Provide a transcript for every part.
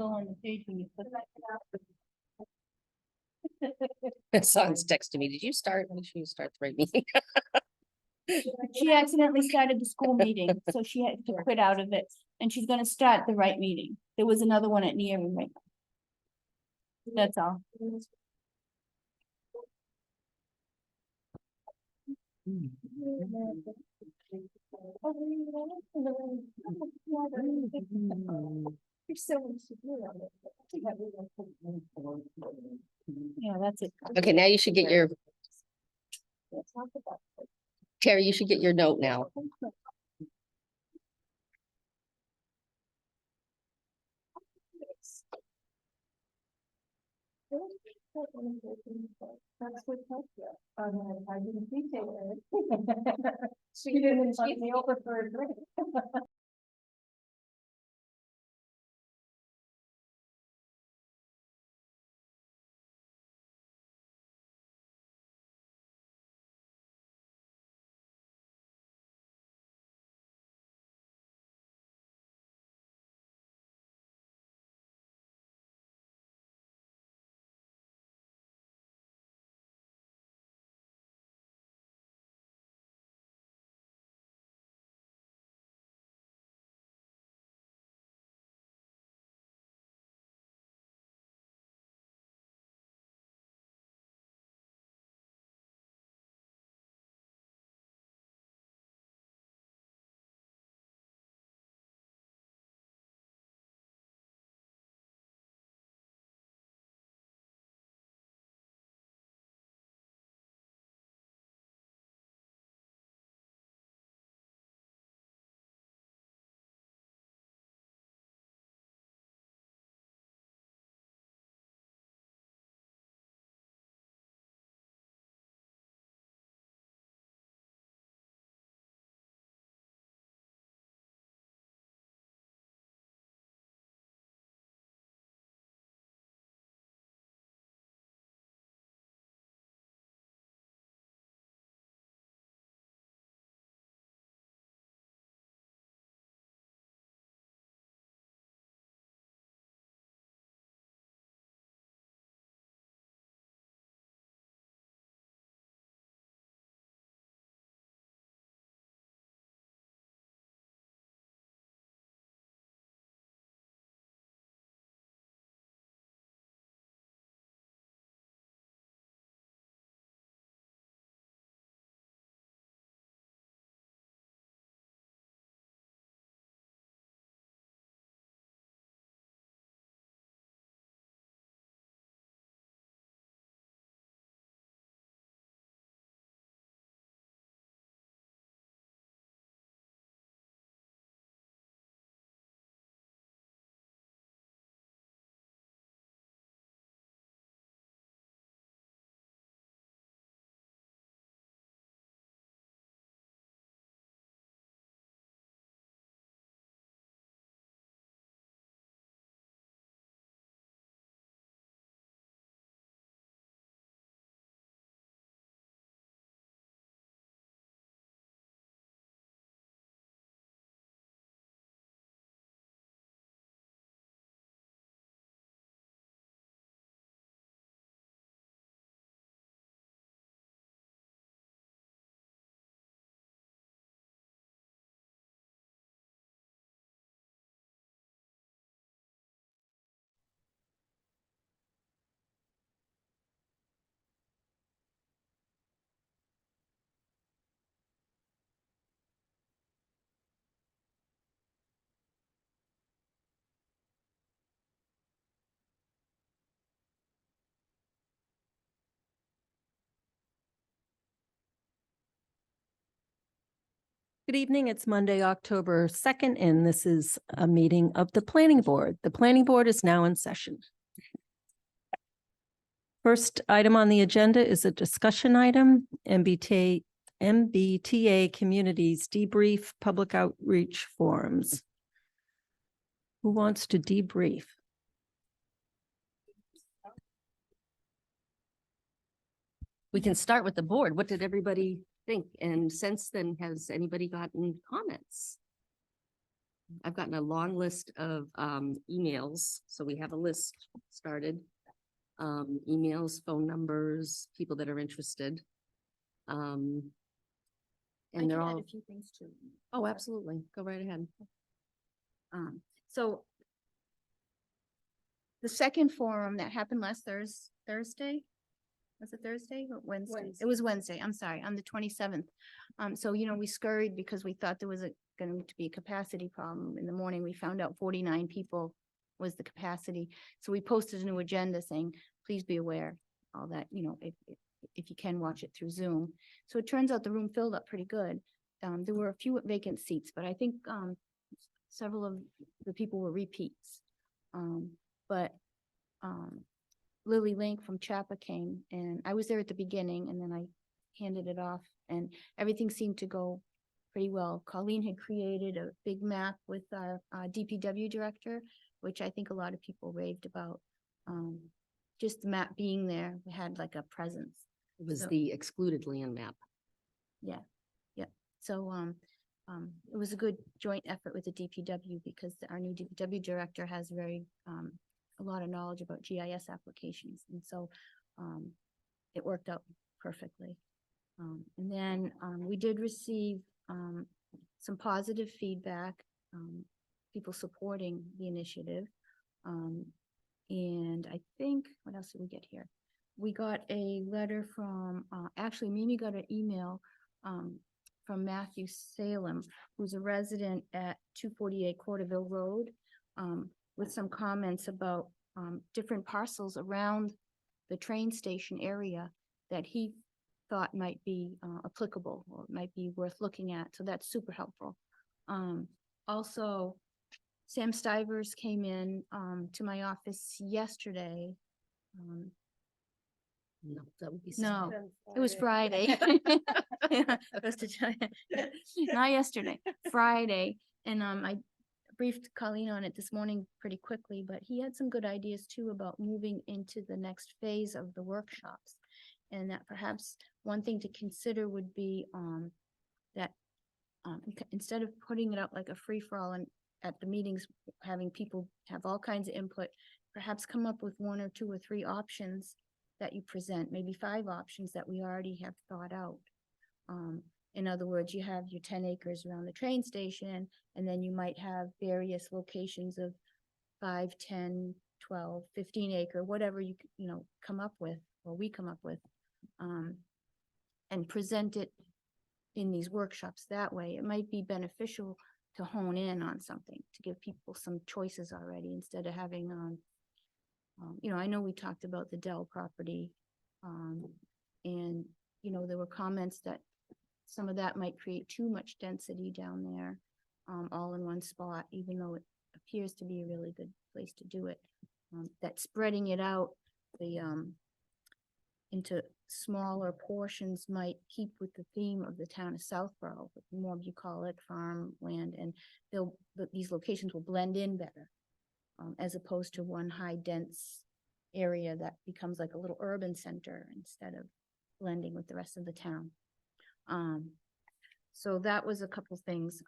still on the page when you put Son's texting me. Did you start? Make sure you start the right meeting. She accidentally started the school meeting, so she had to quit out of it, and she's gonna start the right meeting. There was another one at Neary right now. That's all. Yeah, that's it. Okay, now you should get your, Terry, you should get your note now. I didn't appreciate it. She didn't invite me over for a drink. Good evening. It's Monday, October 2nd, and this is a meeting of the Planning Board. The Planning Board is now in session. First item on the agenda is a discussion item, MBTA Communities Debrief Public Outreach Forums. Who wants to debrief? We can start with the board. What did everybody think? And since then, has anybody gotten comments? I've gotten a long list of emails, so we have a list started. Emails, phone numbers, people that are interested. I And they're can add all, a few things too. oh, absolutely. Go right ahead. So the second forum that happened last Thursday? Was it Thursday or Wednesday? It was Wednesday, I'm sorry, on the 27th. So, you know, we scurried because we thought there was going to be a capacity problem. In the morning, we found out 49 people was the capacity. So we posted a new agenda saying, please be aware, all that, you know, if you can watch it through Zoom. So it turns out the room filled up pretty good. There were a few vacant seats, but I think several of the people were repeats. But Lily Link from Chapa came, and I was there at the beginning, and then I handed it off, and everything seemed to go pretty well. Colleen had created a big map with our DPW director, which I think a lot of people raved about. Just the map being there had like a presence. It was So- the excluded land map. Yeah, yeah. So, it was a good joint effort with the DPW because our new DPW director has a lot of knowledge about GIS applications. And so, it worked out perfectly. And then, we did receive, some positive feedback, people supporting the initiative. And I think, what else did we get here? We got a letter from, actually Mimi got an email, from Matthew Salem, who's a resident at 248 Corderville Road, with some comments about different parcels around the train station area that he thought might be applicable or might be worth looking at. So that's super helpful. Also, Sam Stivers came in to my office yesterday. No, that would be. No, it was Friday. Yeah, supposed to tell you. Not yesterday, Friday. And I briefed Colleen on it this morning pretty quickly, but he had some good ideas too about moving into the next phase of the workshops. And that perhaps one thing to consider would be that instead of putting it out like a free-for-all and at the meetings, having people have all kinds of input, perhaps come up with 1 or 2 or 3 options that you present, maybe 5 options that we already have thought out. In other words, you have your 10 acres around the train station, and then you might have various locations of 5, 10, 12, 15 acre, whatever you come up with, or we come up with, and present it in these workshops that way. It might be beneficial to hone in on something, to give people some choices already, instead of having, I know we talked about the Dell property, and, there were comments that some of that might create too much density down there, all in one spot, even though it appears to be a really good place to do it. That spreading it out, into smaller portions might keep with the theme of the town of Southborough, the more bucolic farmland, and these locations will blend in better, as opposed to one high dense area that becomes like a little urban center instead of blending with the rest of the town. So that was a couple things.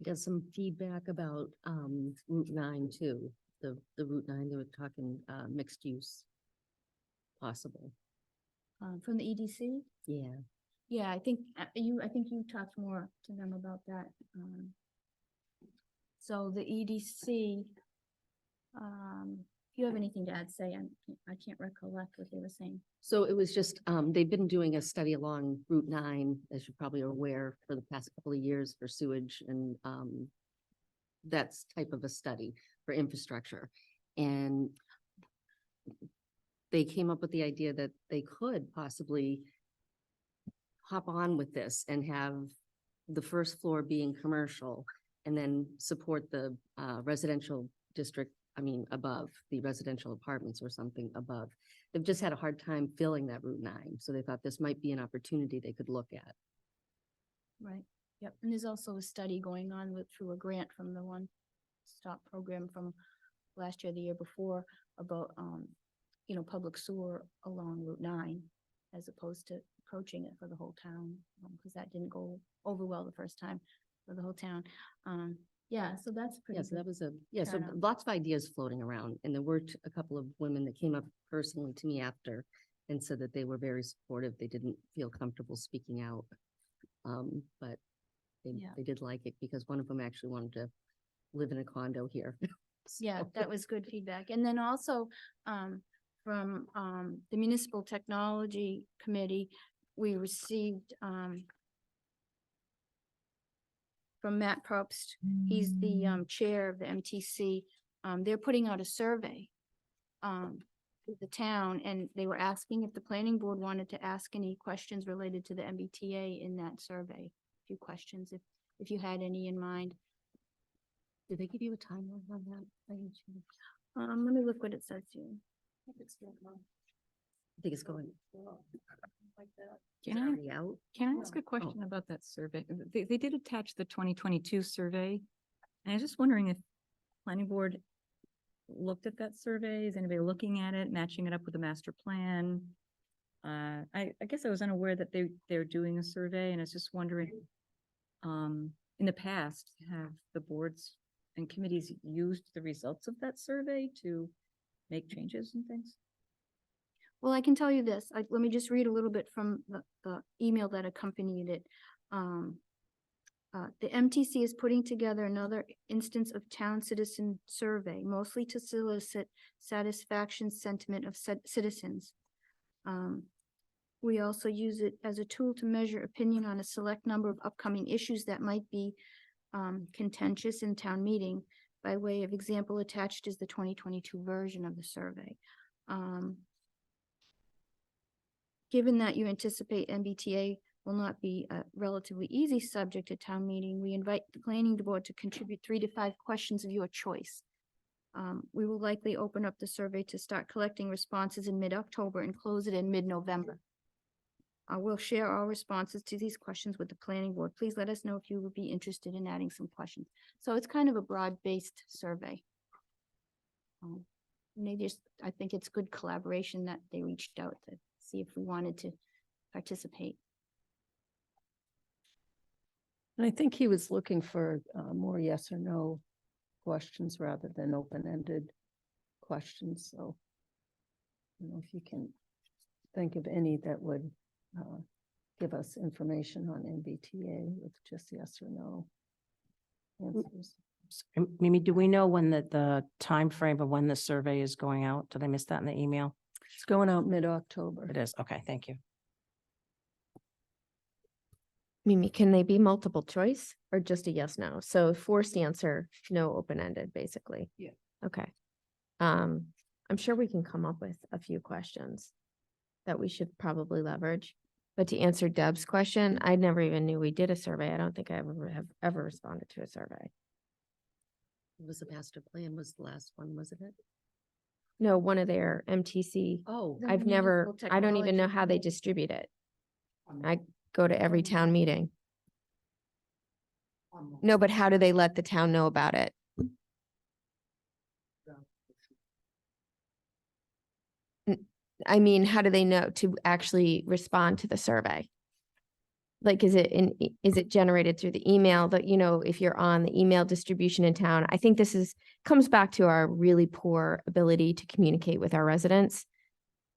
Got some feedback about Route 9 too. The Route 9, they were talking mixed use possible. From the EDC. Yeah. Yeah, I think you talked more to them about that. So the EDC, if you have anything to add, say, I can't recollect what they were saying. So it was just, they've been doing a study along Route 9, as you probably are aware, for the past couple of years for sewage and that's type of a study for infrastructure. And they came up with the idea that they could possibly hop on with this and have the first floor being commercial and then support the residential district, above, the residential apartments or something above. They've just had a hard time filling that Route 9, so they thought this might be an opportunity they could look at. Right, yep, and there's also a study going on through a grant from the One Stop program from last year, the year before, about, public sewer along Route 9, as opposed to approaching it for the whole town, because that didn't go over well the first time. for the whole town. Yeah, so that's pretty Yeah, so that good. was so turnout. lots of ideas floating around, and there were a couple of women that came up personally to me after and said that they were very supportive. They didn't feel comfortable speaking out. But Yeah. they did like it because one of them actually wanted to live in a condo here. Yeah, So- that was good feedback. And then also, from, the Municipal Technology Committee, we received, from Matt Probst, he's the, chair of the MTC. They're putting out a survey, to the town, and they were asking if the planning board wanted to ask any questions related to the MBTA in that survey. A few questions, if you had any in mind. Did they give you a timeline on that? by any chance? Let me look what it says here. I think it's going. Can It's I, already out. can I ask a question about that survey? They did attach the 2022 survey. And I was just wondering if planning board looked at that survey. Is anybody looking at it, matching it up with the master plan? I guess I was unaware that they're doing a survey, and I was just wondering, in the past, have the boards and committees used the results of that survey to make changes and things? Well, I can tell you this. Let me just read a little bit from the email that accompanied it. The MTC is putting together another instance of town citizen survey, mostly to solicit satisfaction sentiment of citizens. We also use it as a tool to measure opinion on a select number of upcoming issues that might be contentious in town meeting. By way of example, attached is the 2022 version of the survey. Given that you anticipate MBTA will not be a relatively easy subject at town meeting, we invite the planning board to contribute 3 to 5 questions of your choice. We will likely open up the survey to start collecting responses in mid-October and close it in mid-November. We'll share our responses to these questions with the planning board. Please let us know if you would be interested in adding some questions. So it's kind of a broad-based survey. And they just, I think it's good collaboration that they reached out to see if we wanted to participate. And I think he was looking for more yes or no questions rather than open-ended questions, so. I don't know if you can think of any that would give us information on MBTA with just yes or no answers. Mimi, do we know when the timeframe of when the survey is going out? Did I miss that in the email? It's going out mid-October. It is. Okay, thank you. Mimi, can they be multiple choice or just a yes, no? So forced answer, no open-ended, basically. Yeah. Okay. I'm sure we can come up with a few questions that we should probably leverage. But to answer Deb's question, I never even knew we did a survey. I don't think I have ever responded to a survey. It was a master plan was the last one, wasn't it? No, one of their MTC. Oh, The I've never, Municipal I don't even know Technology how they Committee. distribute it. I go to every town meeting. No, but how do they let the town know about it? I mean, how do they know to actually respond to the survey? Like, is it generated through the email that, if you're on the email distribution in town? I think this comes back to our really poor ability to communicate with our residents.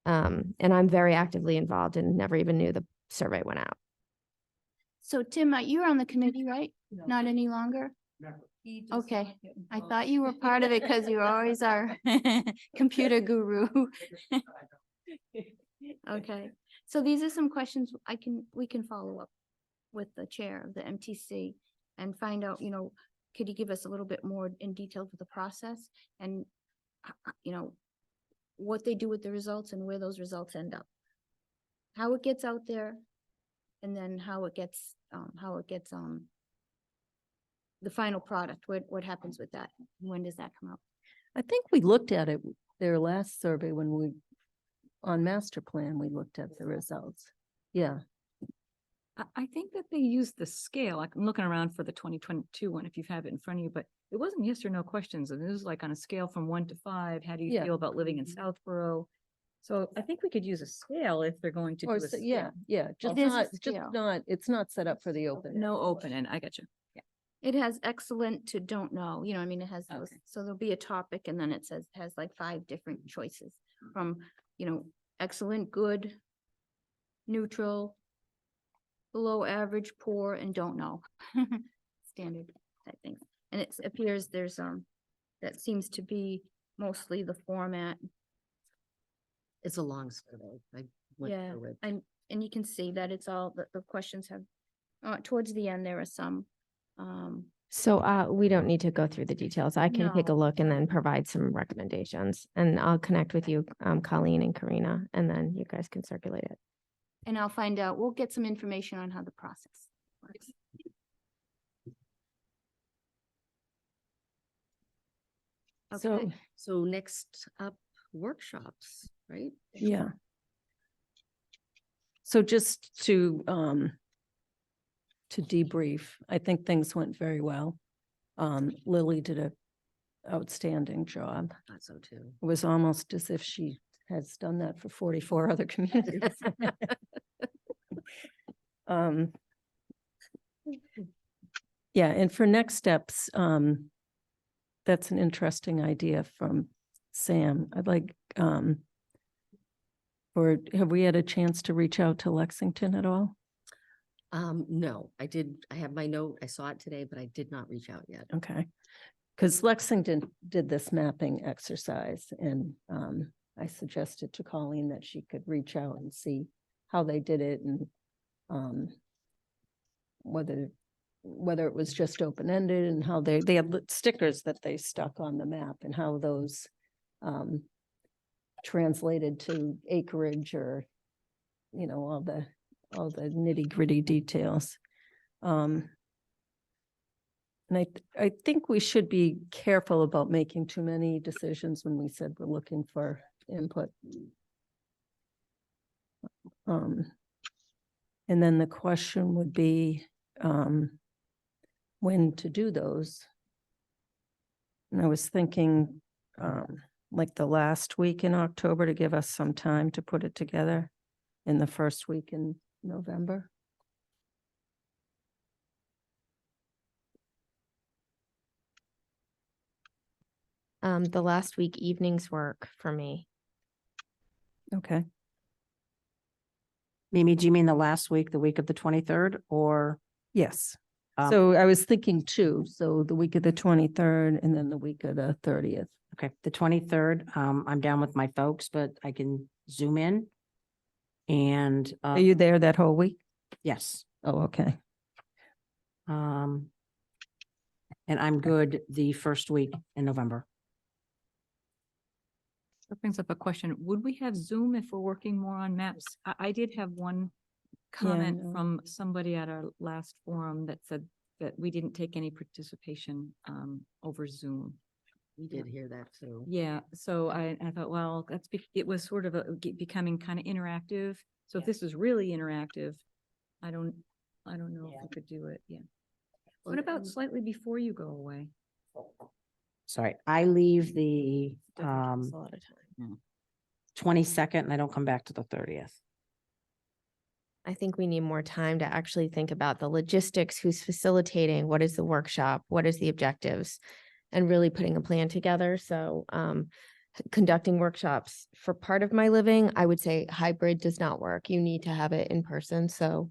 And I'm very actively involved and never even knew the survey went out. So Tim, you're on the committee, right? Not any longer? Okay, I thought you were part of it because you always are computer guru. Okay, so these are some questions we can follow up with the chair of the MTC and find out, could you give us a little bit more in detail to the process and, what they do with the results and where those results end up. How it gets out there and then how it gets, the final product, what happens with that? When does that come out? I think we looked at it, their last survey on master plan, we looked at the results. Yeah, I think that they used the scale. Like, I'm looking around for the 2022 one, if you have it in front of you, but it wasn't yes or no questions. And it was like on a scale from 1 to 5. How do you Yeah. feel about living in Southborough? So I think we could use a scale if they're going to do or, a so- scale. yeah, just There's a not, scale. it's not set up for the open. No open, and I got you. It has excellent to don't know, you know, I mean, it has those, Okay. so there'll be a topic and then it says, has like 5 different choices from, you know, excellent, good, neutral, below average, poor, and don't know. Standard type things. And it appears there's, that seems to be mostly the format. It's a long survey. I went Yeah, through it. and you can see that it's all, the questions have, towards the end, there are some, So we don't need to go through the details. I can take a No, look and no. then provide some recommendations. And I'll connect with you, Colleen and Karina, and then you guys can circulate it. and I'll find out, we'll get some information on how the process works. So, Okay, So next up, workshops, right? yeah. So just to debrief, I think things went very well. Lily did a outstanding job. Thought so too. It was almost as if she has done that for 44 other communities. Um, Yeah, and for next steps, that's an interesting idea from Sam. I'd like, or have we had a chance to reach out to Lexington at all? No, I have my note. I saw it today, but I did not reach out yet. Okay. Because Lexington did this mapping exercise and I suggested to Colleen that she could reach out and see how they did it and whether it was just open-ended and how they had stickers that they stuck on the map and how those translated to acreage or, you know, all the nitty-gritty details. And I think we should be careful about making too many decisions when we said we're looking for input. And then the question would be when to do those. And I was thinking like the last week in October to give us some time to put it together in the first week in November. The last week evenings work for me. Okay. Mimi, do you mean the last week, the week of the 23rd or? Yes. Um, So I was thinking two, so the week of the 23rd and then the week of the 30th. Okay, the 23rd, I'm down with my folks, but I can zoom in. And, Are you there that whole week? yes, Oh, okay. and I'm good the first week in November. That brings up a question. Would we have Zoom if we're working more on maps? I did have one comment no. from somebody at our last forum that said that we didn't take any participation over Zoom. We did hear that too. Yeah, so I thought, well, it was sort of becoming kind of interactive. So if this is really interactive, I don't know if we could do it. Yeah. What about slightly before you go away? Sorry, I leave the A lot of time. 22nd and I don't come back to the 30th. I think we need more time to actually think about the logistics, who's facilitating, what is the workshop, what is the objectives, and really putting a plan together. So conducting workshops for part of my living, I would say hybrid does not work. You need to have it in person. So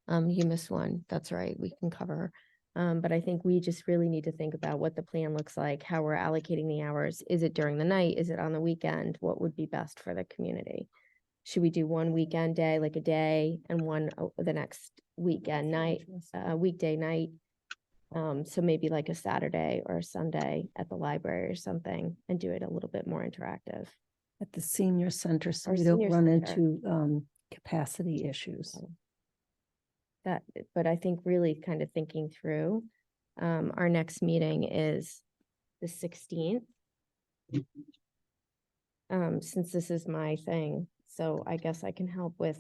you missed one. That's right. We can cover. But I think we just really need to think about what the plan looks like, how we're allocating the hours. Is it during the night? Is it on the weekend? What would be best for the community? Should we do one weekend day, like a day, and one the next weekend night, weekday night? So maybe like a Saturday or a Sunday at the library or something, and do it a little bit more interactive. At the senior center, so Or we don't senior run center. into capacity issues. But I think really kind of thinking through, our next meeting is the 16th. Since this is my thing, so I guess I can help with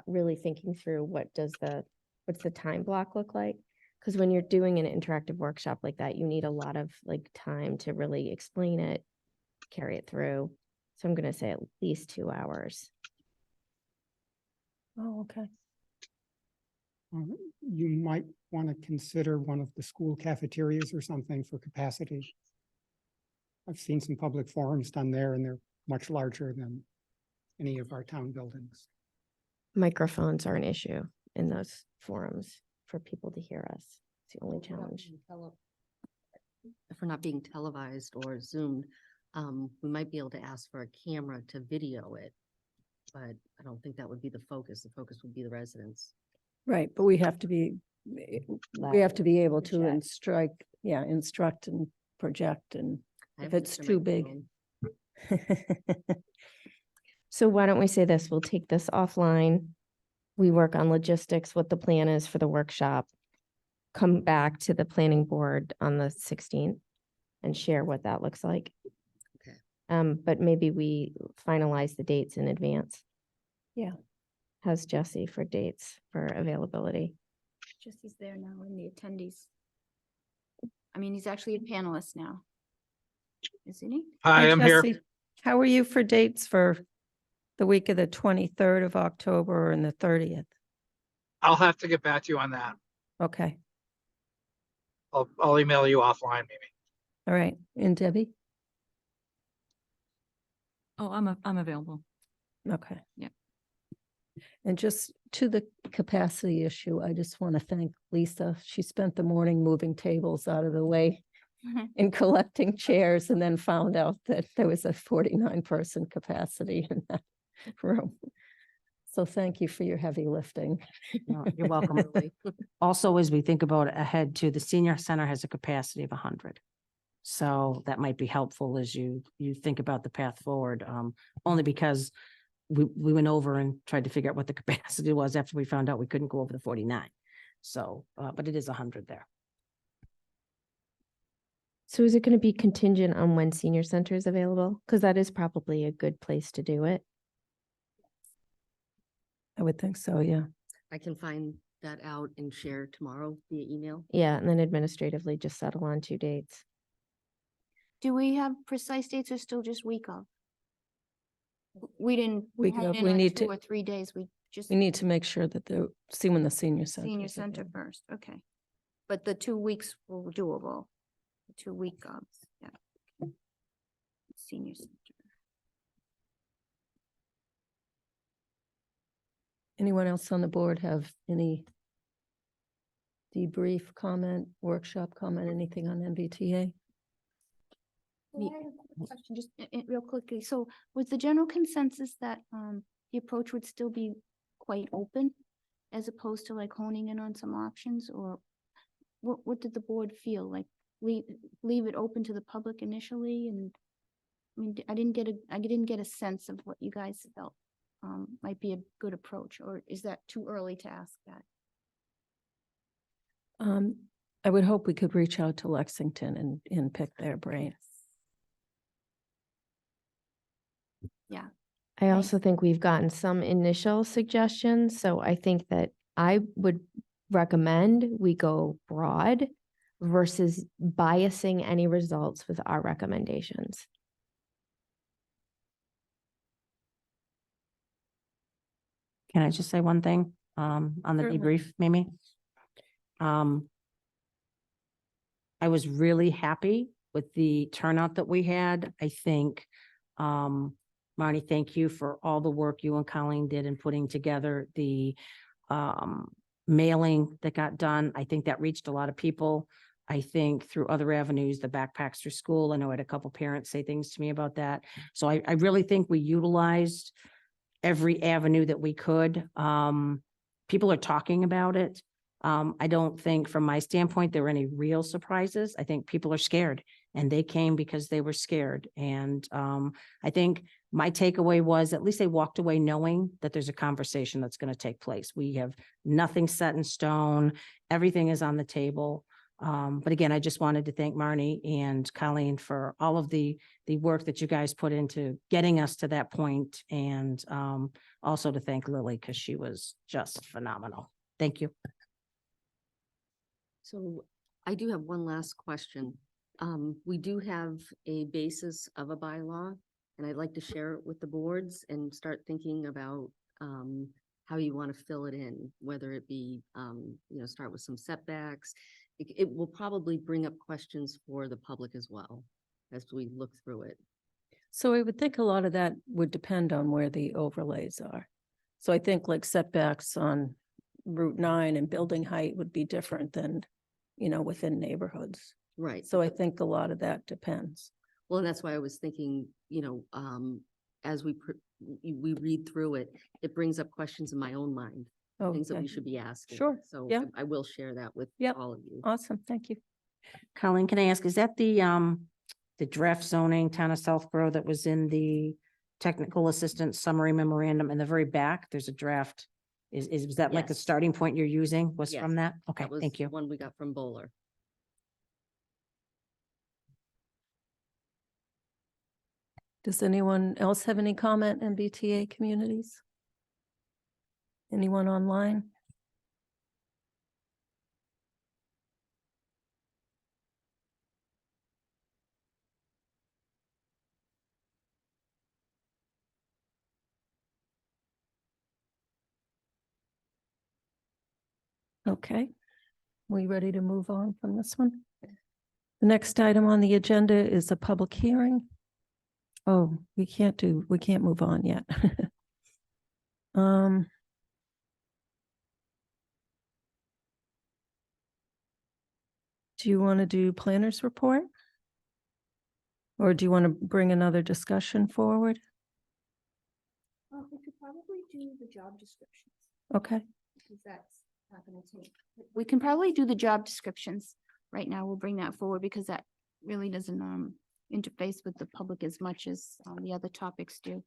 really thinking through what's the time block look like? Because when you're doing an interactive workshop like that, you need a lot of like time to really explain it, carry it through. So I'm gonna say at least 2 hours. Oh, okay. You might want to consider one of the school cafeterias or something for capacity. I've seen some public forums done there and they're much larger than any of our town buildings. Microphones are an issue in those forums for people to hear us. It's the only challenge. If we're not being televised or zoomed, we might be able to ask for a camera to video it. But I don't think that would be the focus. The focus would be the residents. Right, but we have to be able to Project. instruct and project and I if have it's Mr. too big. Microphone. So why don't we say this? We'll take this offline. We work on logistics, what the plan is for the workshop. Come back to the planning board on the 16th and share what that looks like. Okay. But maybe we finalize the dates in advance. Yeah. How's Jesse for dates for availability? Jesse's there now in the attendees. I mean, he's actually a panelist now. Isn't he? Hi, Hey, I'm here. Jesse, how are you for dates for the week of the 23rd of October and the 30th? I'll have to get back to you on that. Okay, I'll email you offline maybe. all right. And Debbie? Oh, I'm available. Okay. Yeah. And just to the capacity issue, I just want to thank Lisa. She spent the morning moving tables out of the way and collecting chairs and then found out that there was a 49-person capacity in that room. So thank you for your heavy lifting. No, you're welcome. Also, as we think about ahead to the senior center has a capacity of 100. So that might be helpful as you think about the path forward, only because we went over and tried to figure out what the capacity was after we found out we couldn't go over the 49. So, but it is 100 there. So is it going to be contingent on when senior center is available? Because that is probably a good place to do it. I would think so, yeah. I can find that out and share tomorrow via email. Yeah, and then administratively just settle on 2 dates. Do we have precise dates or still just week of? We didn't. Week hone of, in we on need 2 to- or 3 days. We just We need to make sure that see when the senior center. senior is center available. first. Okay. But the 2 weeks were doable. The 2 week of, yeah. Senior center. Anyone else on the board have any debrief, comment, workshop comment, anything on MBTA? Yeah, I have a question, just real quickly. So was the general consensus that the approach would still be quite open as opposed to like honing in on some options, or what did the board feel like? Leave it open to the public initially, and I mean, I didn't get a sense of what you guys felt might be a good approach, or is that too early to ask that? I would hope we could reach out to Lexington and pick their brain. Yeah. I Right. also think we've gotten some initial suggestions, so I think that I would recommend we go broad versus biasing any results with our recommendations. Can I just say one thing, on the Certainly. debrief, Mimi? I was really happy with the turnout that we had. I think, Marty, thank you for all the work you and Colleen did in putting together the, mailing that got done. I think that reached a lot of people. I think through other avenues, the backpacks through school. I know I had a couple parents say things to me about that. So I really think we utilized every avenue that we could. People are talking about it. I don't think from my standpoint, there were any real surprises. I think people are scared and they came because they were scared. And I think my takeaway was at least they walked away knowing that there's a conversation that's going to take place. We have nothing set in stone. Everything is on the table. But again, I just wanted to thank Marnie and Colleen for all of the work that you guys put into getting us to that point, and also to thank Lily because she was just phenomenal. Thank you. So I do have one last question. We do have a basis of a bylaw, and I'd like to share it with the boards and start thinking about how you want to fill it in, whether it be, start with some setbacks. It will probably bring up questions for the public as well as we look through it. So I would think a lot of that would depend on where the overlays are. So I think like setbacks on Route 9 and building height would be different than, within neighborhoods. Right. So I think a lot of that depends. Well, and that's why I was thinking, as we read through it, it brings up questions in my own mind, things that we Okay. should be asking. Sure, So yeah. I will share that with Yep. all of you. Awesome, thank you. Colleen, can I ask, is that the draft zoning town of Southborough that was in the technical assistant summary memorandum in the very back? There's a draft. Was that like a Yes. starting point you're using was Yes. from that? Okay, That was thank you. one we got from Bowler. Does anyone else have any comment, MBTA communities? Anyone online? Okay, we ready to move on from this one? The next item on the agenda is a public hearing. Oh, we can't move on yet. Do you want to do planners report? Or do you want to bring another discussion forward? We could probably do the job descriptions. Okay, Because that's not gonna take. We can probably do the job descriptions. Right now, we'll bring that forward because that really doesn't interface with the public as much as the other topics do.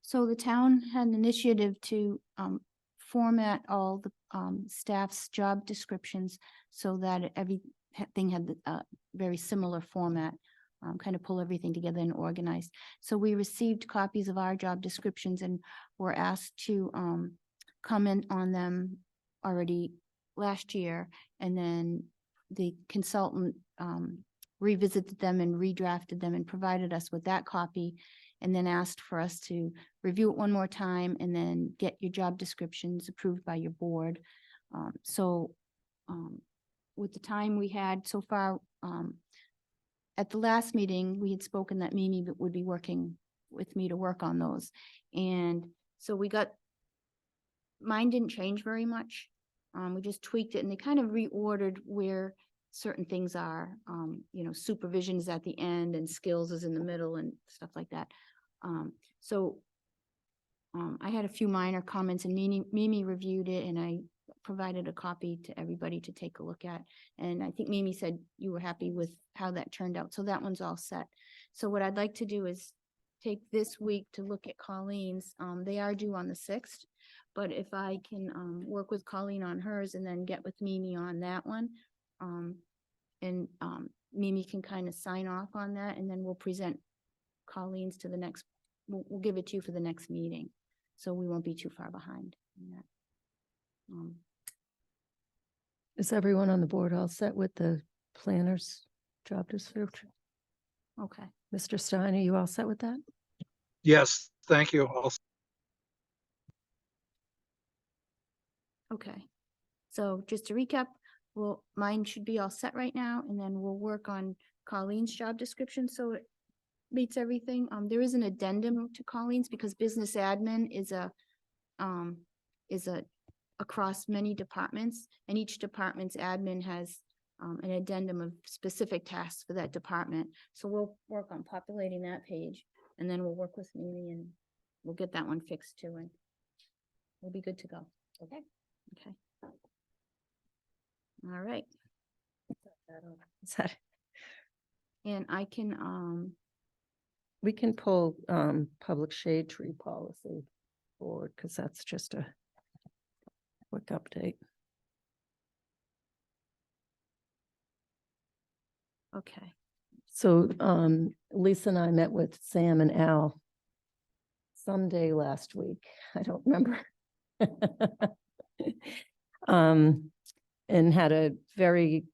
So the town had an initiative to format all the staff's job descriptions so that everything had a very similar format. Kind of pull everything together and organize. So we received copies of our job descriptions and were asked to comment on them already last year. And then the consultant revisited them and redrafted them and provided us with that copy. And then asked for us to review it one more time and then get your job descriptions approved by your board. With the time we had so far, at the last meeting, we had spoken that Mimi would be working with me to work on those. And so mine didn't change very much. We just tweaked it and they kind of reordered where certain things are. Supervision is at the end and skills is in the middle and stuff like that. I had a few minor comments and Mimi reviewed it and I provided a copy to everybody to take a look at. And I think Mimi said you were happy with how that turned out. So that one's all set. So what I'd like to do is take this week to look at Colleen's. They are due on the 6th, but if I can work with Colleen on hers and then get with Mimi on that one. And Mimi can kind of sign off on that and then we'll present Colleen's to the next, we'll give it to you for the next meeting. So we won't be too far behind in that. is everyone on the board all set with the planner's job description? Okay. Mr. Stein, are you all set with that? Yes, thank you. Okay. So just to recap, mine should be all set right now, and then we'll work on Colleen's job description, so it meets everything. There is an addendum to Colleen's because business admin is across many departments, and each department's admin has an addendum of specific tasks for that department. So we'll work on populating that page, and then we'll work with Mimi and we'll get that one fixed too, and we'll be good to go. Okay. Okay. All right. Is that, And I can, we can pull public shade tree policy forward because that's just a quick update. okay. So Lisa and I met with Sam and Al someday last week. I don't remember. And had a very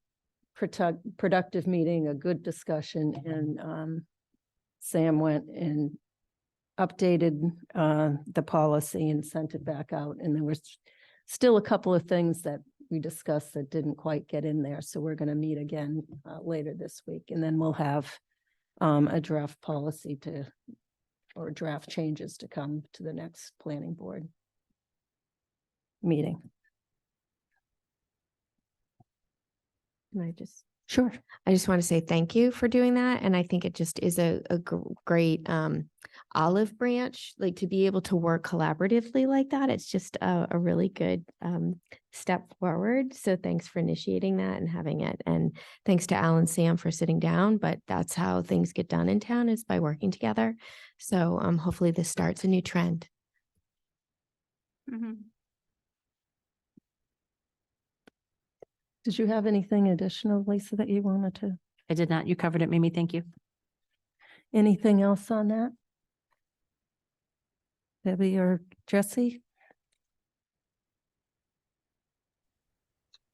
productive meeting, a good discussion, and Sam went and updated the policy and sent it back out. And there was still a couple of things that we discussed that didn't quite get in there. So we're going to meet again later this week. And then we'll have a draft policy or draft changes to come to the next planning board meeting. Can I just Sure. I just want to say thank you for doing that. And I think it just is a great olive branch, like to be able to work collaboratively like that. It's just a really good step forward. So thanks for initiating that and having it. And thanks to Al and Sam for sitting down. But that's how things get done in town, is by working together. So hopefully this starts a new trend. Mhm. Did you have anything additional, Lisa, that you wanted to? I did not. You covered it, Mimi. Thank you. Anything else on that? Debbie or Jesse?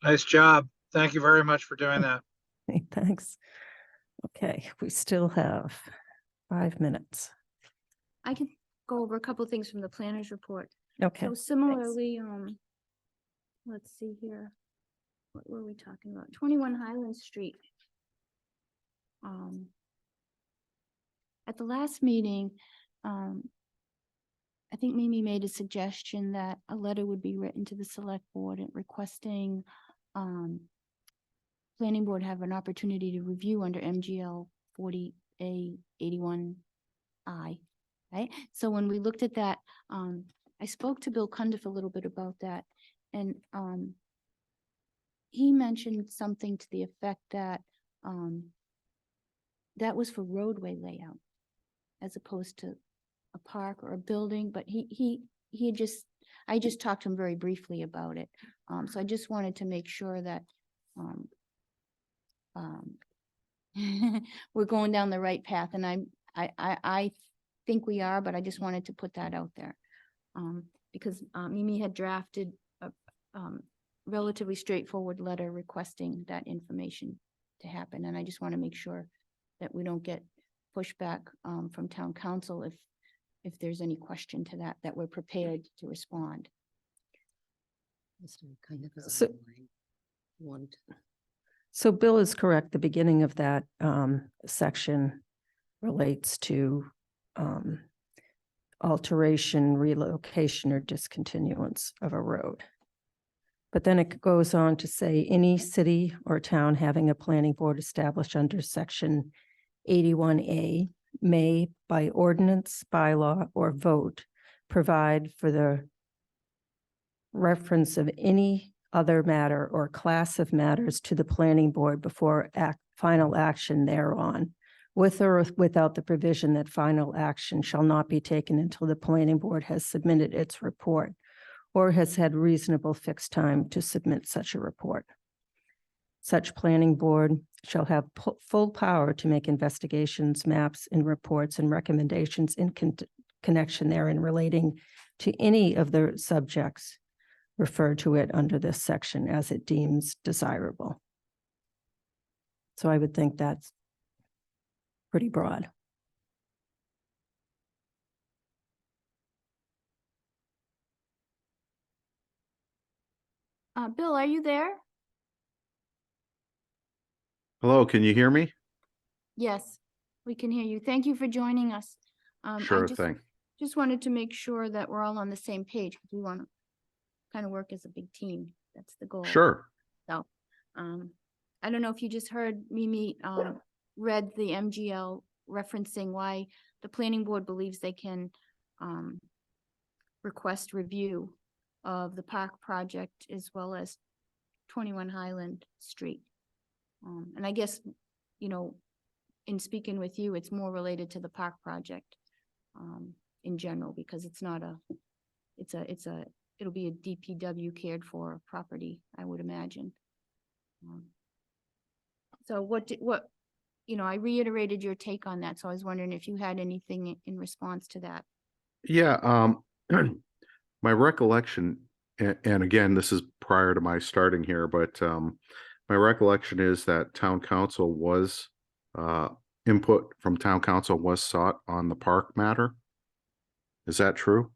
Nice job. Thank you very much for doing that. Hey, thanks. Okay, we still have 5 minutes. I can go over a couple things from the planner's report. Okay. So similarly, let's see here. What were we talking about? 21 Highland Street. At the last meeting, I think Mimi made a suggestion that a letter would be written to the select board and requesting planning board have an opportunity to review under MGL 40A 81I, right? So when we looked at that, I spoke to Bill Cundiff a little bit about that, and he mentioned something to the effect that that was for roadway layout as opposed to a park or a building, but I just talked to him very briefly about it. So I just wanted to make sure that we're going down the right path, and I think we are, but I just wanted to put that out there. Because Mimi had drafted a relatively straightforward letter requesting that information to happen, and I just want to make sure that we don't get pushback from town council if there's any question to that we're prepared to respond. Kind of So- one. So Bill is correct. The beginning of that section relates to alteration, relocation, or discontinuance of a road. But then it goes on to say any city or town having a planning board established under section 81A may, by ordinance, bylaw, or vote, provide for the reference of any other matter or class of matters to the planning board before final action thereon, with or without the provision that final action shall not be taken until the planning board has submitted its report or has had reasonable fixed time to submit such a report. Such planning board shall have full power to make investigations, maps, and reports and recommendations in connection therein relating to any of the subjects referred to it under this section as it deems desirable. So I would think that's pretty broad. Bill, are you there? Hello, can you hear me? Yes, we can hear you. Thank you for joining us. I Sure just- thing. Just wanted to make sure that we're all on the same page, because we want to kind of work as a big team. That's the goal. Sure. So, I don't know if you just heard Mimi, read the MGL referencing why the planning board believes they can, request review of the park project as well as 21 Highland Street. And I guess, in speaking with you, it's more related to the park project, in general, because it's not it'll be a DPW cared for property, I would imagine. So I reiterated your take on that, so I was wondering if you had anything in response to that. Yeah, my recollection, and again, this is prior to my starting here, but my recollection is that town council was input from town council was sought on the park matter. Is that true?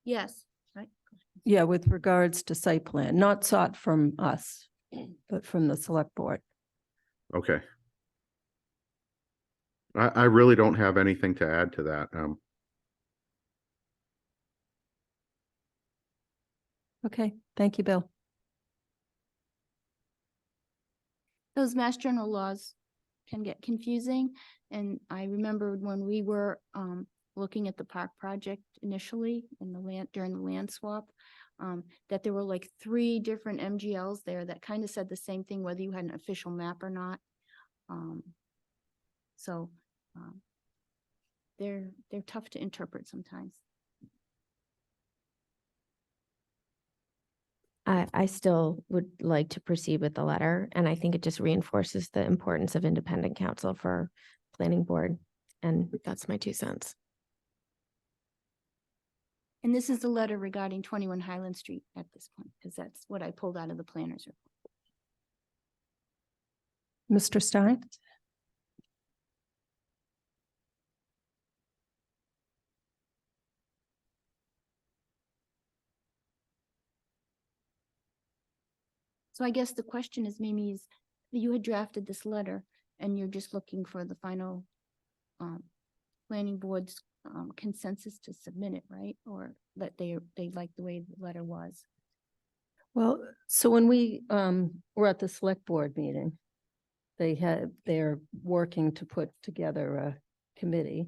Yes, right? Yeah, with regards to site plan, not sought from us, but from the select board. Okay. I really don't have anything to add to that. Okay, thank you, Bill. Those Mass General laws can get confusing. And I remember when we were looking at the park project initially in the land, during the land swap, that there were like 3 different MGLs there that kind of said the same thing, whether you had an official map or not. So they're tough to interpret sometimes. I still would like to proceed with the letter, and I think it just reinforces the importance of independent counsel for planning board. And that's my 2 cents. And this is the letter regarding 21 Highland Street at this point, because that's what I pulled out of the planner's report. Mr. Stein? So I guess the question is, Mimi, is you had drafted this letter and you're just looking for the final planning board's consensus to submit it, right? Or that they like the way the letter was. Well, so when we were at the select board meeting, they're working to put together a committee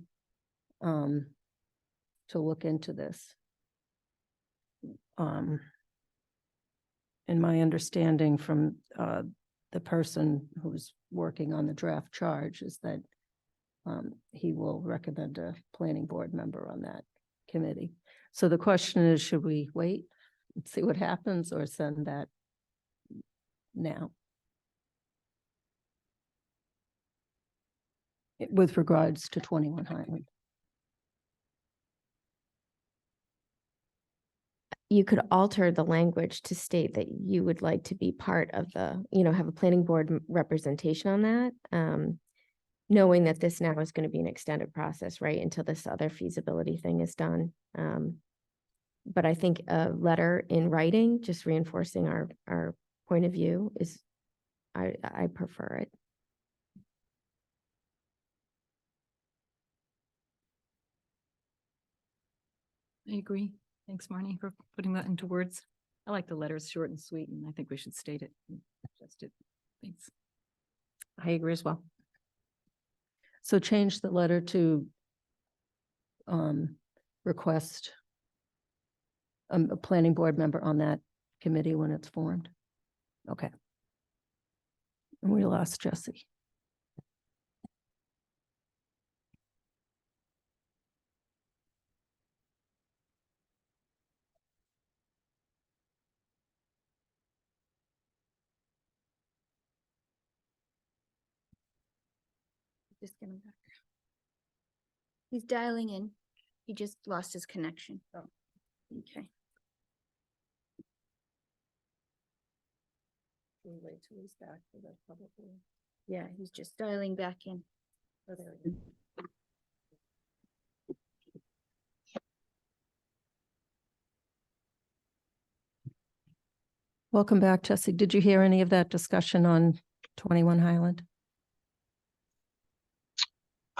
to look into this. And my understanding from the person who's working on the draft charge is that he will recommend a planning board member on that committee. So the question is, should we wait and see what happens or send that now? With regards to 21 Highland. You could alter the language to state that you would like to be part of the, have a planning board representation on that. Knowing that this now is going to be an extended process, right, until this other feasibility thing is done. But I think a letter in writing, just reinforcing our point of view is, I prefer it. I agree. Thanks, Marnie, for putting that into words. I like the letters short and sweet, and I think we should state it. Just it. Thanks. I agree as well. So change the letter to request a planning board member on that committee when it's formed. Okay. And we lost Jesse. Just get him back. He's dialing in. He just lost his connection. Oh, okay. We'll wait till he's back for the public hearing. Yeah, he's just dialing back in. Oh, there he is. Welcome back, Jesse. Did you hear any of that discussion on 21 Highland?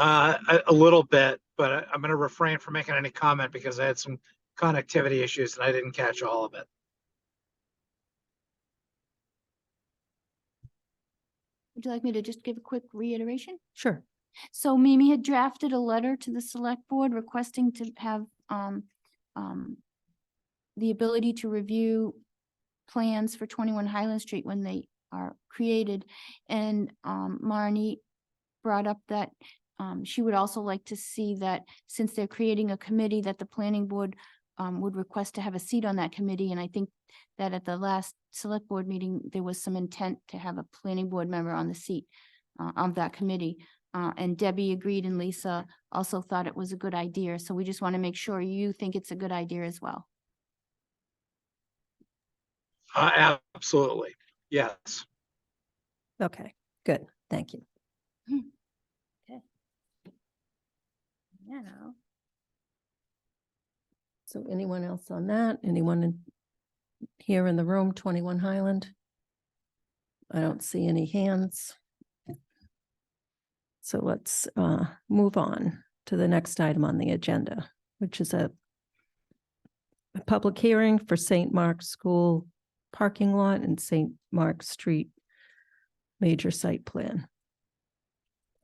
A little bit, but I'm going to refrain from making any comment because I had some connectivity issues and I didn't catch all of it. Would you like me to just give a quick reiteration? Sure. So Mimi had drafted a letter to the select board requesting to have the ability to review plans for 21 Highland Street when they are created. And Marnie brought up that she would also like to see that since they're creating a committee, that the planning board would request to have a seat on that committee. And I think that at the last select board meeting, there was some intent to have a planning board member on the seat of that committee. And Debbie agreed and Lisa also thought it was a good idea. So we just want to make sure you think it's a good idea as well. Absolutely. Yes. Okay, good. Thank you. Now, So anyone else on that? Anyone here in the room, 21 Highland? I don't see any hands. So let's move on to the next item on the agenda, which is a public hearing for St. Mark's School parking lot and St. Mark's Street major site plan.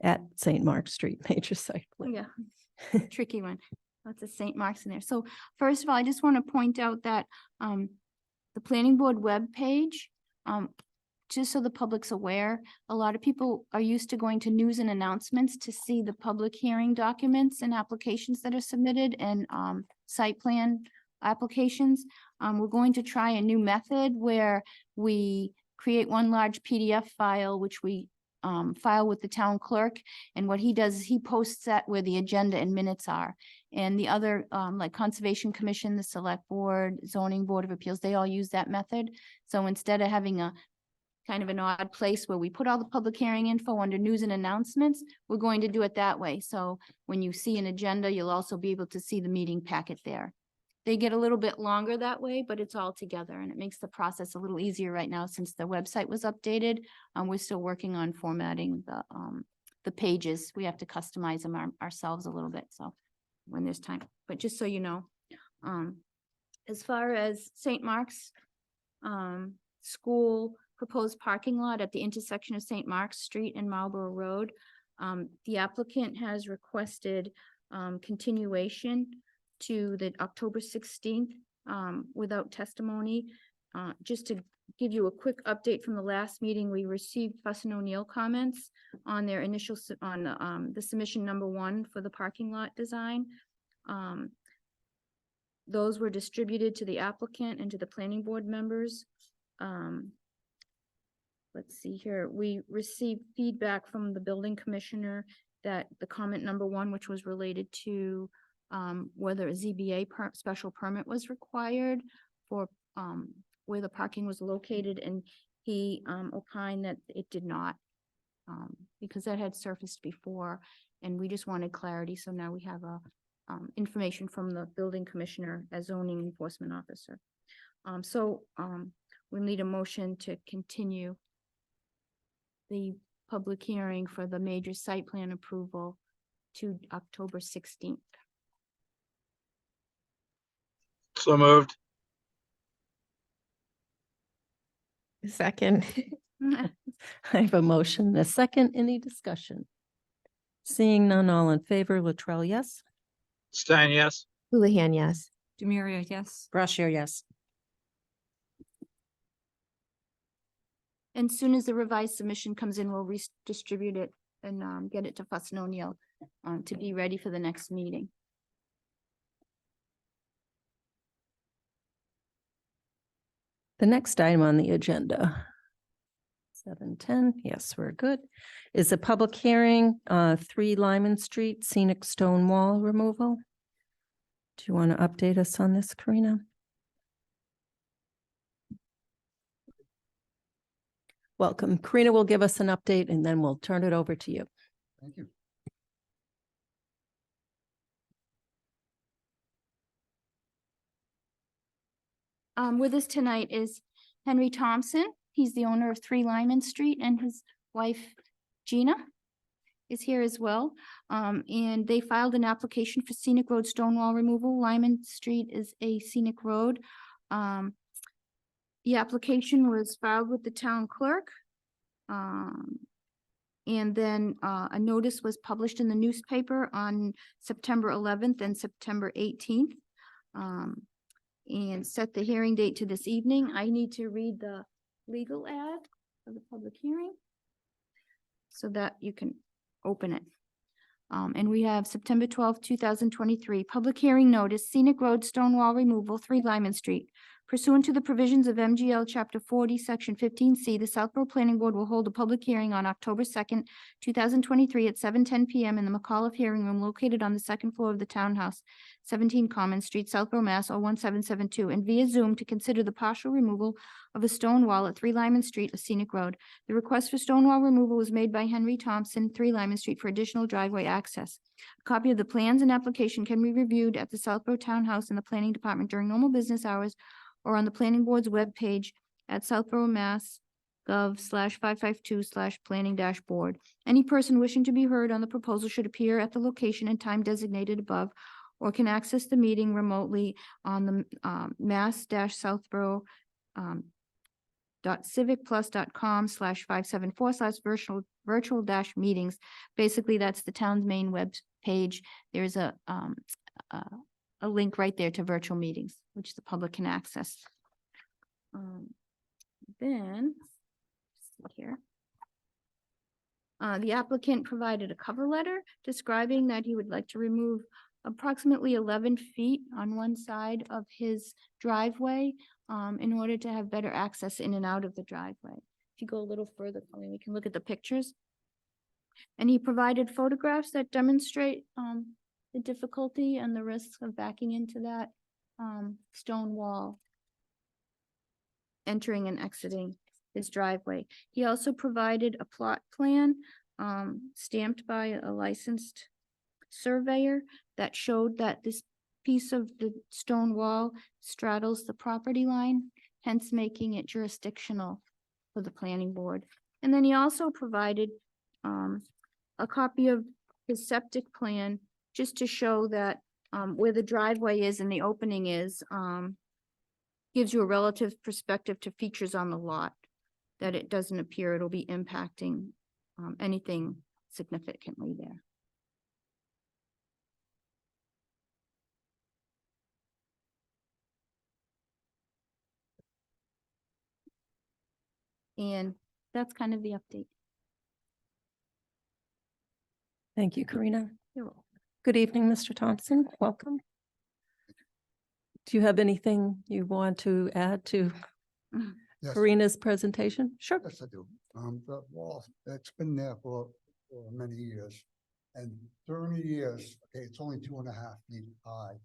At St. Mark's Street major site plan. Yeah, tricky one. Lots of St. Mark's in there. So first of all, I just want to point out that the planning board webpage, just so the public's aware, a lot of people are used to going to news and announcements to see the public hearing documents and applications that are submitted and site plan applications. We're going to try a new method where we create one large PDF file, which we file with the town clerk. And what he does is he posts that where the agenda and minutes are. And the other, like Conservation Commission, the Select Board, Zoning Board of Appeals, they all use that method. So instead of having a kind of an odd place where we put all the public hearing info under news and announcements, we're going to do it that way. So when you see an agenda, you'll also be able to see the meeting packet there. They get a little bit longer that way, but it's all together and it makes the process a little easier right now since the website was updated. We're still working on formatting the pages. We have to customize them ourselves a little bit. So when there's time, but just so you know, as far as St. Mark's School proposed parking lot at the intersection of St. Mark's Street and Marlborough Road, the applicant has requested continuation to the October 16th without testimony. Just to give you a quick update from the last meeting, we received Fuss and O'Neill comments on their initial, on the submission number 1 for the parking lot design. Those were distributed to the applicant and to the planning board members. Let's see here, we received feedback from the building commissioner that the comment number 1, which was related to whether a ZBA special permit was required for where the parking was located, and he opined that it did not, because that had surfaced before, and we just wanted clarity. So now we have information from the building commissioner as zoning enforcement officer. We need a motion to continue the public hearing for the major site plan approval to October 16th. So moved. Second. I have a motion, and a second, any discussion? Seeing none, all in favor, Latrell, yes? Stein, yes. Houlihan, yes. Demiria, yes. Brashear, yes. And soon as the revised submission comes in, we'll redistribute it and get it to Fuss and O'Neill to be ready for the next meeting. The next item on the agenda, 7:10, yes, we're good, is a public hearing, 3 Lyman Street scenic stone wall removal. Do you want to update us on this, Karina? Welcome. Karina will give us an update and then we'll turn it over to you. Thank you. With us tonight is Henry Thompson. He's the owner of 3 Lyman Street, and his wife Gina is here as well. And they filed an application for scenic road stone wall removal. Lyman Street is a scenic road. The application was filed with the town clerk. And then a notice was published in the newspaper on September 11th and September 18th. And set the hearing date to this evening. I need to read the legal ad of the public hearing so that you can open it. And we have September 12th, 2023, public hearing notice, scenic road stone wall removal, 3 Lyman Street. Pursuant to the provisions of MGL Chapter 40, Section 15C, the Southborough Planning Board will hold a public hearing on October 2nd, 2023 at 7:10 PM in the McAuliffe Hearing Room located on the second floor of the Townhouse, 17 Common Street, Southborough, Mass. 01772, and via Zoom to consider the partial removal of a stone wall at 3 Lyman Street, a scenic road. The request for stone wall removal was made by Henry Thompson, 3 Lyman Street, for additional driveway access. A copy of the plans and application can be reviewed at the Southborough Townhouse in the Planning Department during normal business hours or on the Planning Board's webpage at southborough.mass.gov/552/planning-board. Any person wishing to be heard on the proposal should appear at the location and time designated above, or can access the meeting remotely on the mass-southborough .civicplus.com/574/virtual-meetings. Basically, that's the town's main web page. There's a link right there to virtual meetings, which the public can access. Then, see here. The applicant provided a cover letter describing that he would like to remove approximately 11 feet on one side of his driveway in order to have better access in and out of the driveway. If you go a little further, Colleen, we can look at the pictures. And he provided photographs that demonstrate the difficulty and the risks of backing into that stone wall, entering and exiting his driveway. He also provided a plot plan stamped by a licensed surveyor that showed that this piece of the stone wall straddles the property line, hence making it jurisdictional for the planning board. And then he also provided a copy of his septic plan just to show that where the driveway is and the opening is, gives you a relative perspective to features on the lot, that it doesn't appear it'll be impacting anything significantly there. And that's kind of the update. Thank you, Karina. You're welcome. Good evening, Mr. Thompson. Welcome. Do you have anything you want to add to Yes, Karina's presentation? Sure. yes, I do. The wall, it's been there for many years. And 30 years, okay, it's only 2.5 feet high.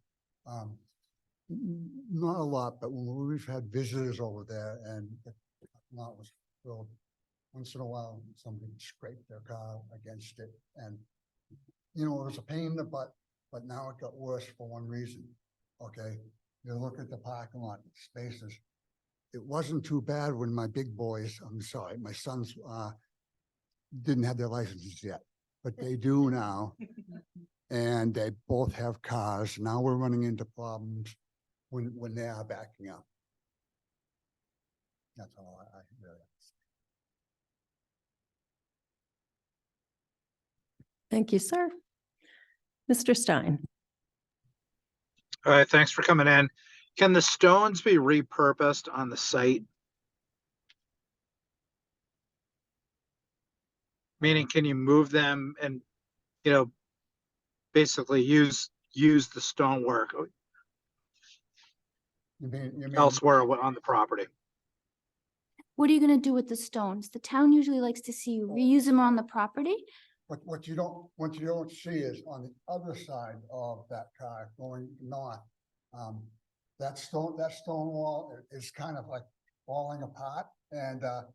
Not a lot, but when we've had visitors over there and the lot was filled, once in a while, somebody would scrape their car against it. And, you know, it was a pain in the butt, but now it got worse for one reason. Okay, you look at the parking lot spaces. It wasn't too bad when my big boys, I'm sorry, my sons didn't have their licenses yet, but they do now. And they both have cars. Now we're running into problems when they are backing up. That's all I really have to say. Thank you, sir. Mr. Stein. All right, thanks for coming in. Can the stones be repurposed on the site? Meaning, can you move them and, you know, basically use the stonework You mean elsewhere on the property? What are you gonna do with the stones? The town usually likes to see you reuse them on the property. what you don't see is on the other side of that car going north. That stone wall is kind of like falling apart, and I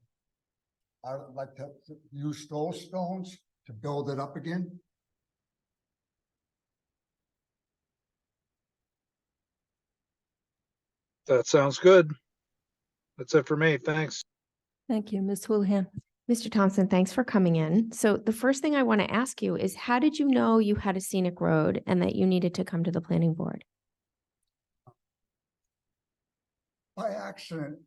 would like to use those stones to build it up again. That sounds good. That's it for me. Thanks. Thank you, Ms. Houlihan. Mr. Thompson, thanks for coming in. So the first thing I want to ask you is, how did you know you had a scenic road and that you needed to come to the planning board? By accident,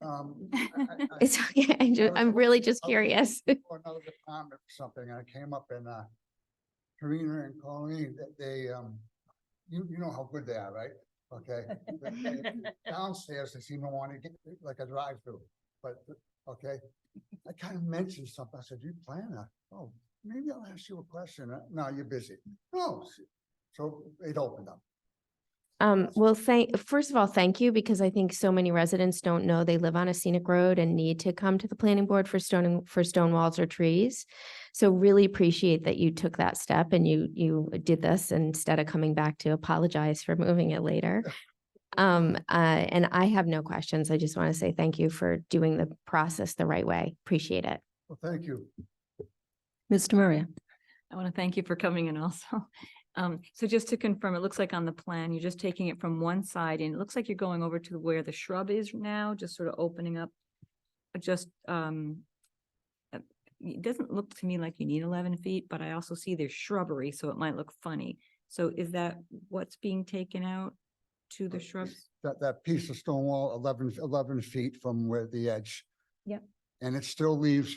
It's okay. I'm really just curious. for another department or something, and I came up and Karina and Colleen, they you know how good they are, right? Okay. Downstairs, they seem to want to get like a drive-through, but okay. I kind of mentioned something. I said, "You plan that? Oh, maybe I'll ask you a question." No, you're busy. No, so it opened up. Well, first of all, thank you, because I think so many residents don't know they live on a scenic road and need to come to the planning board for stone walls or trees. So really appreciate that you took that step and you did this instead of coming back to apologize for moving it later. And I have no questions. I just want to say thank you for doing the process the right way. Appreciate it. Well, thank you. Mr. Maria. I want to thank you for coming in also. So just to confirm, it looks like on the plan, you're just taking it from one side and it looks like you're going over to where the shrub is now, just sort of opening up. It doesn't look to me like you need 11 feet, but I also see there's shrubbery, so it might look funny. So is that what's being taken out to the shrubs? That piece of stone wall, 11 feet from where the edge. Yep. And it still leaves,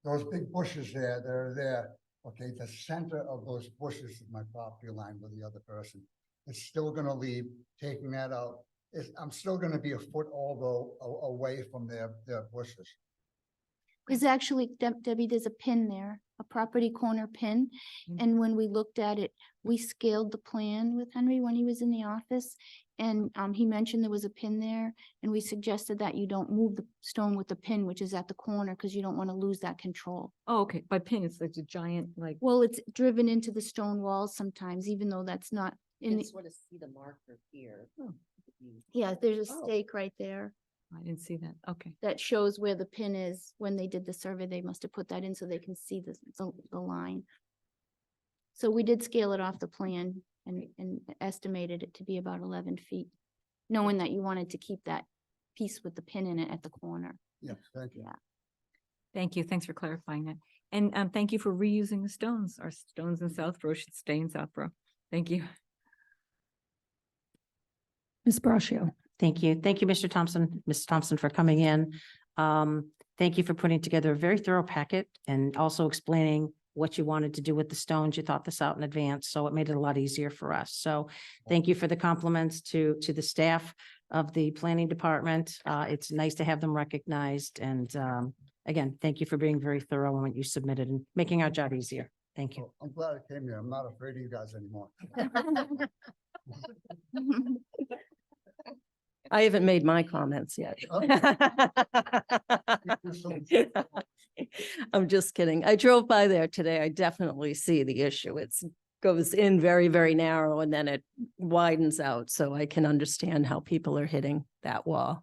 those big bushes there, they're there. Okay, the center of those bushes is my property line with the other person. It's still gonna leave, taking that out. I'm still gonna be a foot although away from their bushes. There's actually, Debbie, there's a pin there, a property corner pin. And when we looked at it, we scaled the plan with Henry when he was in the office. And he mentioned there was a pin there, and we suggested that you don't move the stone with the pin, which is at the corner, because you don't want to lose that control. Oh, okay. By pin, it's like a giant, like, Well, it's driven into the stone walls sometimes, even though that's not in the, sort of see the marker here. yeah, there's a Oh. stake right there I didn't see that. Okay. that shows where the pin is. When they did the survey, they must have put that in so they can see the line. So we did scale it off the plan and estimated it to be about 11 feet, knowing that you wanted to keep that piece with the pin in it at the corner. Yes, thank you. Yeah. Thank you. Thanks for clarifying that. And thank you for reusing the stones. Our stones in Southborough should stay in Southborough. Thank you. Ms. Braccio. Thank you. Thank you, Mr. Thompson, Ms. Thompson, for coming in. Thank you for putting together a very thorough packet and also explaining what you wanted to do with the stones. You thought this out in advance, so it made it a lot easier for us. So thank you for the compliments to the staff of the planning department. It's nice to have them recognized. And again, thank you for being very thorough in what you submitted and making our job easier. Thank you. Well, I'm glad I came here. I'm not afraid of you guys anymore. I haven't made my comments yet. I'm just kidding. I drove by there today. I definitely see the issue. It's goes in very, very narrow and then it widens out. So I can understand how people are hitting that wall.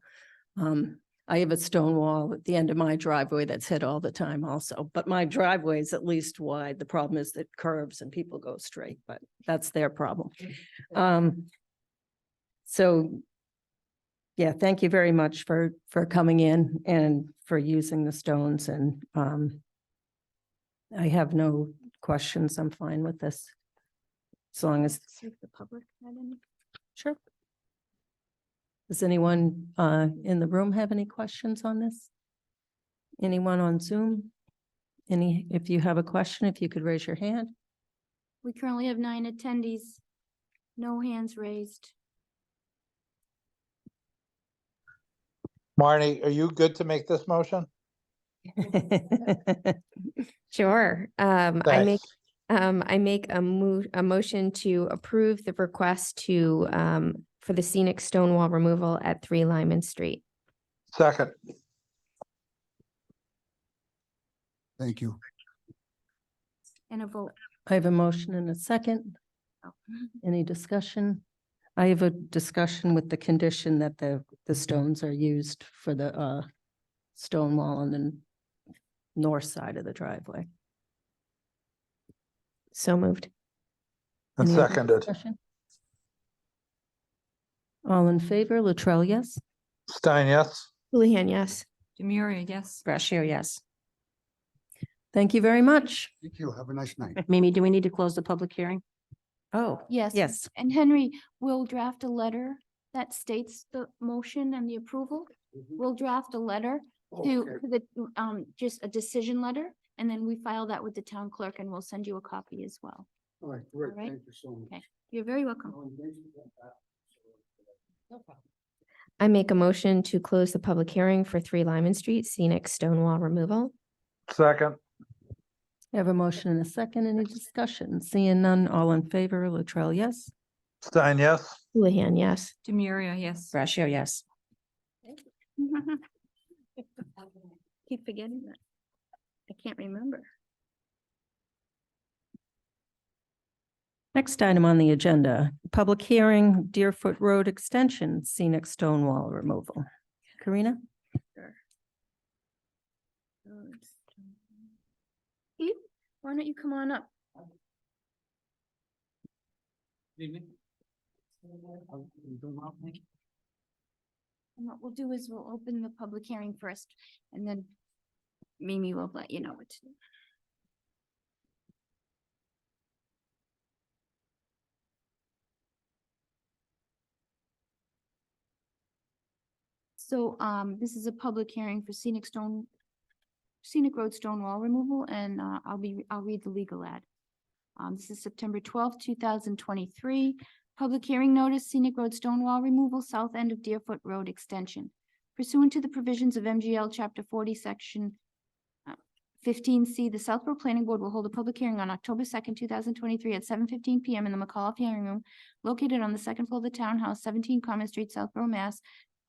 I have a stone wall at the end of my driveway that's hit all the time also, but my driveway is at least wide. The problem is that curves and people go straight, but that's their problem. So yeah, thank you very much for coming in and for using the stones, and I have no questions. I'm fine with this. As long as, See if the public had any. sure. Does anyone in the room have any questions on this? Anyone on Zoom? If you have a question, if you could raise your hand. We currently have 9 attendees. No hands raised. Marnie, are you good to make this motion? Sure. I make Thanks. a motion to approve the request for the scenic stone wall removal at 3 Lyman Street. Second. Thank you. And a vote. I have a motion and a second. Oh. Any discussion? I have a discussion with the condition that the stones are used for the stone wall on the north side of the driveway. So moved. And Any other seconded. discussion? All in favor, Latrell, yes? Stein, yes? Houlihan, yes. Demiria, yes. Brashear, yes. Thank you very much. Thank you. Have a nice night. Mimi, do we need to close the public hearing? Oh, Yes. yes. And Henry, we'll draft a letter that states the motion and the approval. We'll draft a letter to the, just a decision letter, and then we file that with the town clerk and we'll send you a copy as well. All right, great. All right. Thank you so much. Okay. You're very welcome. I make a motion to close the public hearing for 3 Lyman Street scenic stone wall removal. Second. I have a motion and a second. Any discussion? Seeing none, all in favor, Latrell, yes? Stein, yes. Houlihan, yes. Demiria, yes. Brascio, yes. Keep forgetting that. I can't remember. Next item on the agenda, public hearing, Deerfoot Road Extension, scenic stone wall removal. Karina? Sure. Keith, why don't you come on up? And what we'll do is we'll open the public hearing first, and then Mimi will let you know what to do. So, this is a public hearing for scenic road stone wall removal, and, I'll read the legal ad. This is September twelfth, 2023. Public hearing notice, scenic road stone wall removal, south end of Deerfoot Road extension. Pursuant to the provisions of MGL Chapter 40, Section 15C, the Southborough Planning Board will hold a public hearing on October 2nd, 2023 at 7:15 PM in the McAuliffe Hearing Room located on the second floor of the Townhouse, 17 Common Street, Southborough, Mass.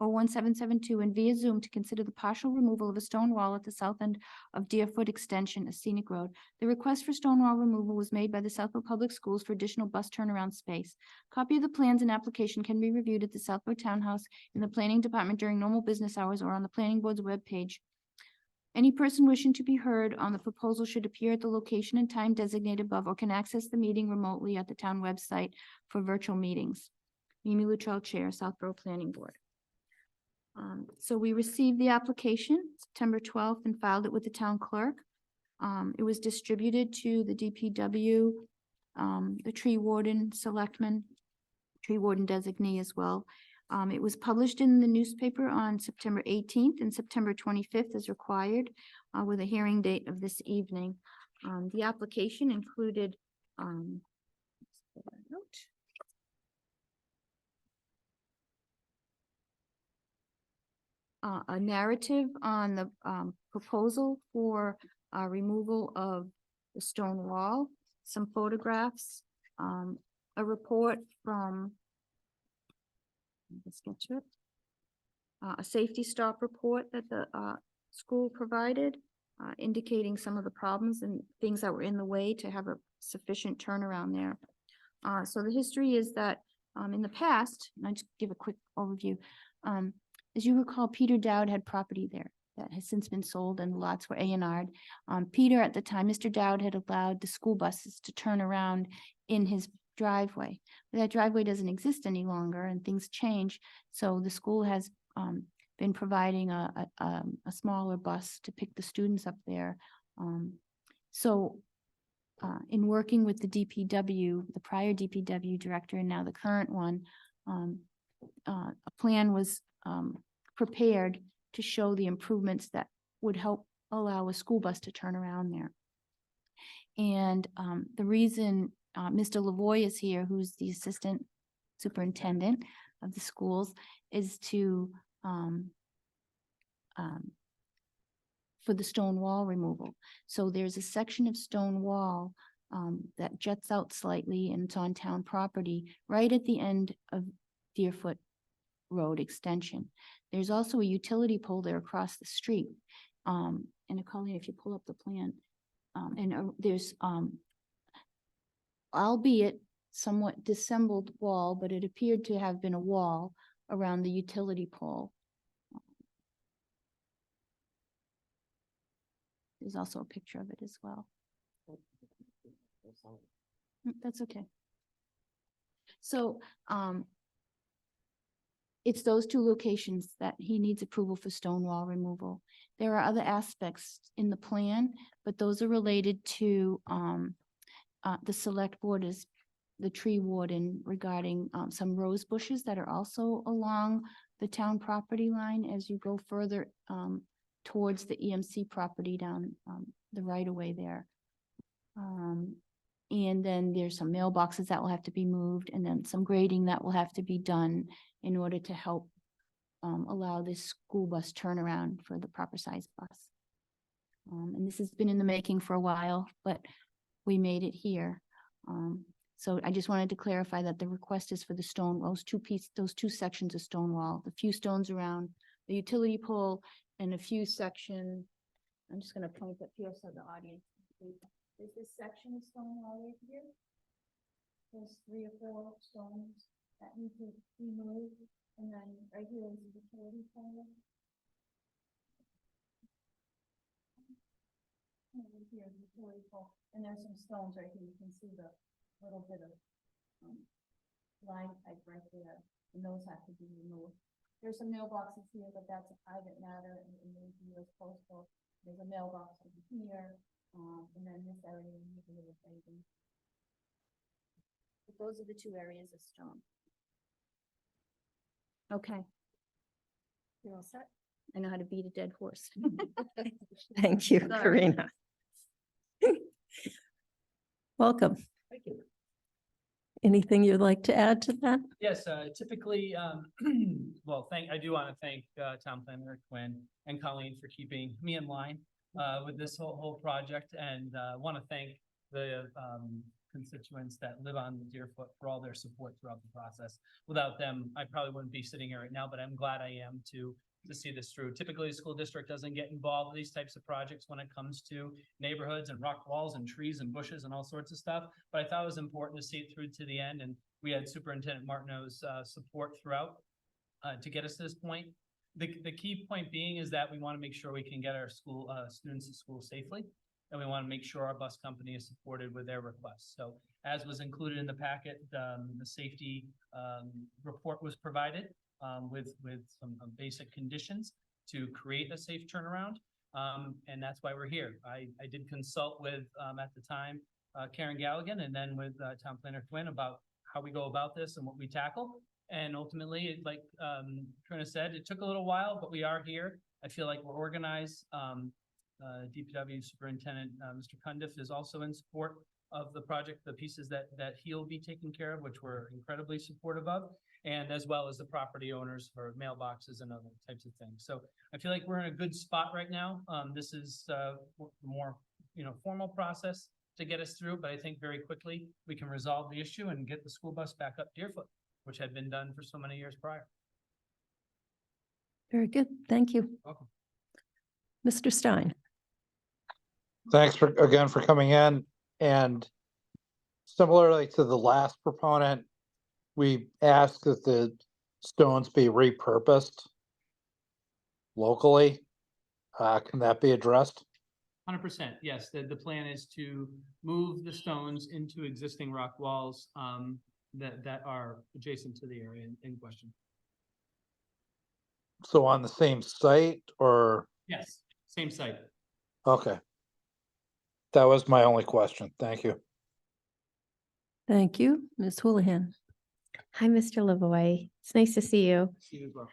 01772, and via Zoom to consider the partial removal of a stone wall at the south end of Deerfoot Extension, a scenic road. The request for stone wall removal was made by the Southborough Public Schools for additional bus turnaround space. Copy of the plans and application can be reviewed at the Southborough Townhouse in the Planning Department during normal business hours or on the Planning Board's webpage. Any person wishing to be heard on the proposal should appear at the location and time designated above or can access the meeting remotely at the town website for virtual meetings. Mimi Luttrell, Chair, Southborough Planning Board. So we received the application September 12th and filed it with the town clerk. It was distributed to the DPW, the tree warden, selectman, tree warden designee as well. It was published in the newspaper on September 18th and September 25th as required, with a hearing date of this evening. The application included, a narrative on the proposal for removal of the stone wall, some photographs, a report from, let's get to it, a safety stop report that the school provided, indicating some of the problems and things that were in the way to have a sufficient turnaround there. So the history is that in the past, and I'll just give a quick overview. As you recall, Peter Dowd had property there that has since been sold and the lots were A&R'd. Peter, at the time, Mr. Dowd had allowed the school buses to turn around in his driveway. But that driveway doesn't exist any longer and things change. So the school has been providing a smaller bus to pick the students up there. In working with the DPW, the prior DPW director and now the current one, a plan was prepared to show the improvements that would help allow a school bus to turn around there. And the reason Mr. Lavoy is here, who's the assistant superintendent of the schools, is to for the stone wall removal. So there's a section of stone wall that juts out slightly and it's on town property right at the end of Deerfoot Road extension. There's also a utility pole there across the street. And Colleen, if you pull up the plan, there's albeit somewhat dissembled wall, but it appeared to have been a wall around the utility pole. There's also a picture of it as well. That's okay. So, it's those two locations that he needs approval for stone wall removal. There are other aspects in the plan, but those are related to the select board is the tree warden regarding some rose bushes that are also along the town property line as you go further towards the EMC property down the right of way there. And then there's some mailboxes that will have to be moved and then some grading that will have to be done in order to help allow this school bus turnaround for the proper size bus. And this has been in the making for a while, but we made it here. So I just wanted to clarify that the request is for the stone, those two sections of stone wall, the few stones around the utility pole and a few section. I'm just gonna point up here so the audience can see. There's this section of stone wall right here. There's 3 or 4 stones that need to be moved, and then right here is the utility pole. And right here is the utility pole, and there's some stones right here. You can see the little bit of line pipe right there, and those have to be removed. There's some mailboxes here, but that's a private matter and the US Postal. There's a mailbox over here, and then this area needs a little paving. But those are the 2 areas of stone. Okay. You're all set? I know how to beat a dead horse. Thank you, Sorry. Karina. Welcome. Thank you. Anything you'd like to add to that? Yes, typically, well, I do want to thank Town Planner Quinn and Colleen for keeping me in line with this whole project, and want to thank the constituents that live on Deerfoot for all their support throughout the process. Without them, I probably wouldn't be sitting here right now, but I'm glad I am to see this through. Typically, the school district doesn't get involved in these types of projects when it comes to neighborhoods and rock walls and trees and bushes and all sorts of stuff. But I thought it was important to see it through to the end, and we had Superintendent Martineau's support throughout to get us to this point. The key point being is that we want to make sure we can get our school students to school safely, and we want to make sure our bus company is supported with their requests. So as was included in the packet, the safety report was provided with some basic conditions to create a safe turnaround. And that's why we're here. I did consult with, at the time, Karen Galligan, and then with Town Planner Quinn about how we go about this and what we tackle. And ultimately, like Trina said, it took a little while, but we are here. I feel like we're organized. DPW Superintendent Mr. Cundiff is also in support of the project, the pieces that he'll be taking care of, which we're incredibly supportive of, and as well as the property owners for mailboxes and other types of things. So I feel like we're in a good spot right now. This is more, formal process to get us through, but I think very quickly we can resolve the issue and get the school bus back up Deerfoot, which had been done for so many years prior. Very good. Thank you. Welcome. Mr. Stein. Thanks again for coming in. And similarly to the last proponent, we asked that the stones be repurposed locally. Can that be addressed? 100%, yes. The plan is to move the stones into existing rock walls that are adjacent to the area in question. So on the same site or? Yes, same site. Okay. That was my only question. Thank you. Thank you. Ms. Houlihan. Hi, Mr. Lavoy. It's nice to see you. See you as well.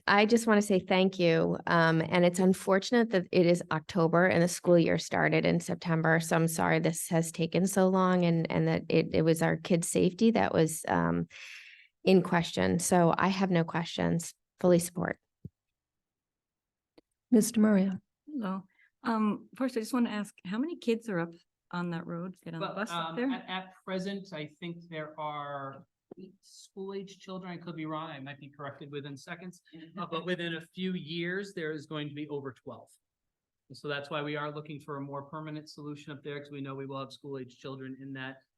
I just want to say thank you. And it's unfortunate that it is October and the school year started in September. So I'm sorry this has taken so long and that it was our kids' safety that was in question. So I have no questions. Fully support. Mr. Maria. Hello. First, I just want to ask, how many kids are up on that road? Get on the bus up there? At present, I think there are 8 school-age children. I could be wrong. I might be corrected within seconds. But within a few years, there is going to be over 12. So that's why we are looking for a more permanent solution up there, because we know we will have school-age children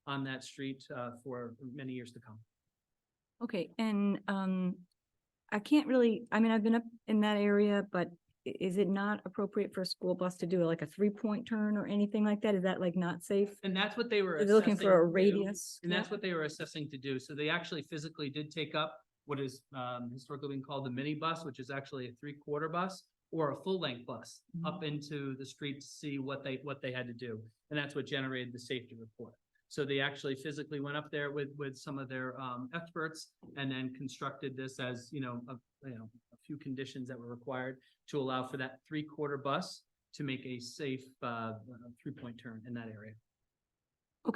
on that street for many years to come. Okay, and I can't really, I've been up in that area, but is it not appropriate for a school bus to do like a 3-point turn or anything like that? Is that like not safe? And that's what they were They're looking for a assessing to do, radius. And that's what they were assessing to do. So they actually physically did take up what is historically been called the mini bus, which is actually a 3/4 bus or a full-length bus up into the street to see what they had to do. And that's what generated the safety report. So they actually physically went up there with some of their experts and then constructed this as, a few conditions that were required to allow for that 3/4 bus to make a safe 3-point turn in that area.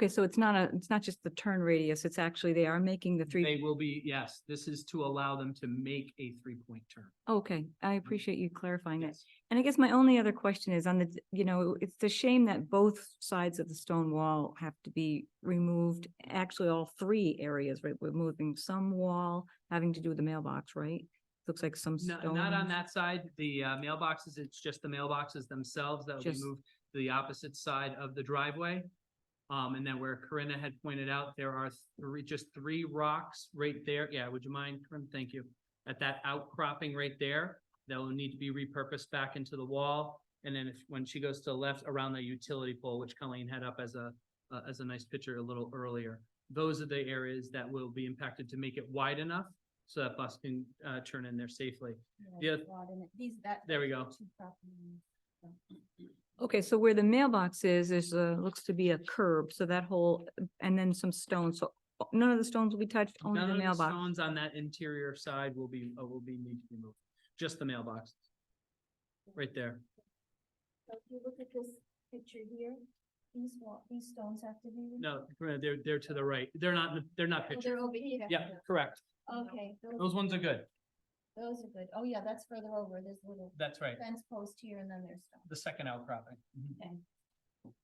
Okay, so it's not just the turn radius, it's actually, they are making the They three. will be, yes, this is to allow them to make a 3-point turn. Okay, I appreciate you clarifying that. Yes. And I guess my only other question is on the, it's a shame that both sides of the stone wall have to be removed. Actually, all three areas, right? We're moving some wall having to do with the mailbox, right? Looks like some No, stone. not on that side, the mailboxes, it's just the mailboxes themselves that will be Just- moved to the opposite side of the driveway. And then where Corinna had pointed out, there are just three rocks right there. Yeah, would you mind, Corinna? Thank you. At that outcropping right there, that will need to be repurposed back into the wall. And then when she goes to the left around the utility pole, which Colleen had up as a nice picture a little earlier. Those are the areas that will be impacted to make it wide enough so that bus can turn in there safely. Yeah. There we go. Okay, so where the mailbox is, looks to be a curb, so that whole, and then some stones, so none of the stones will be touched, only None the of the mailbox. stones on that interior side will need to be moved. Just the mailbox. Right there. So if you look at this picture here, these stones have to be. No, they're to the right. They're not pictured. They're over here. Yeah, correct. Okay. Those ones are good. Those are good. Oh, yeah, that's further over. There's a little That's right. fence post here and then there's stones. The second outcropping. Okay.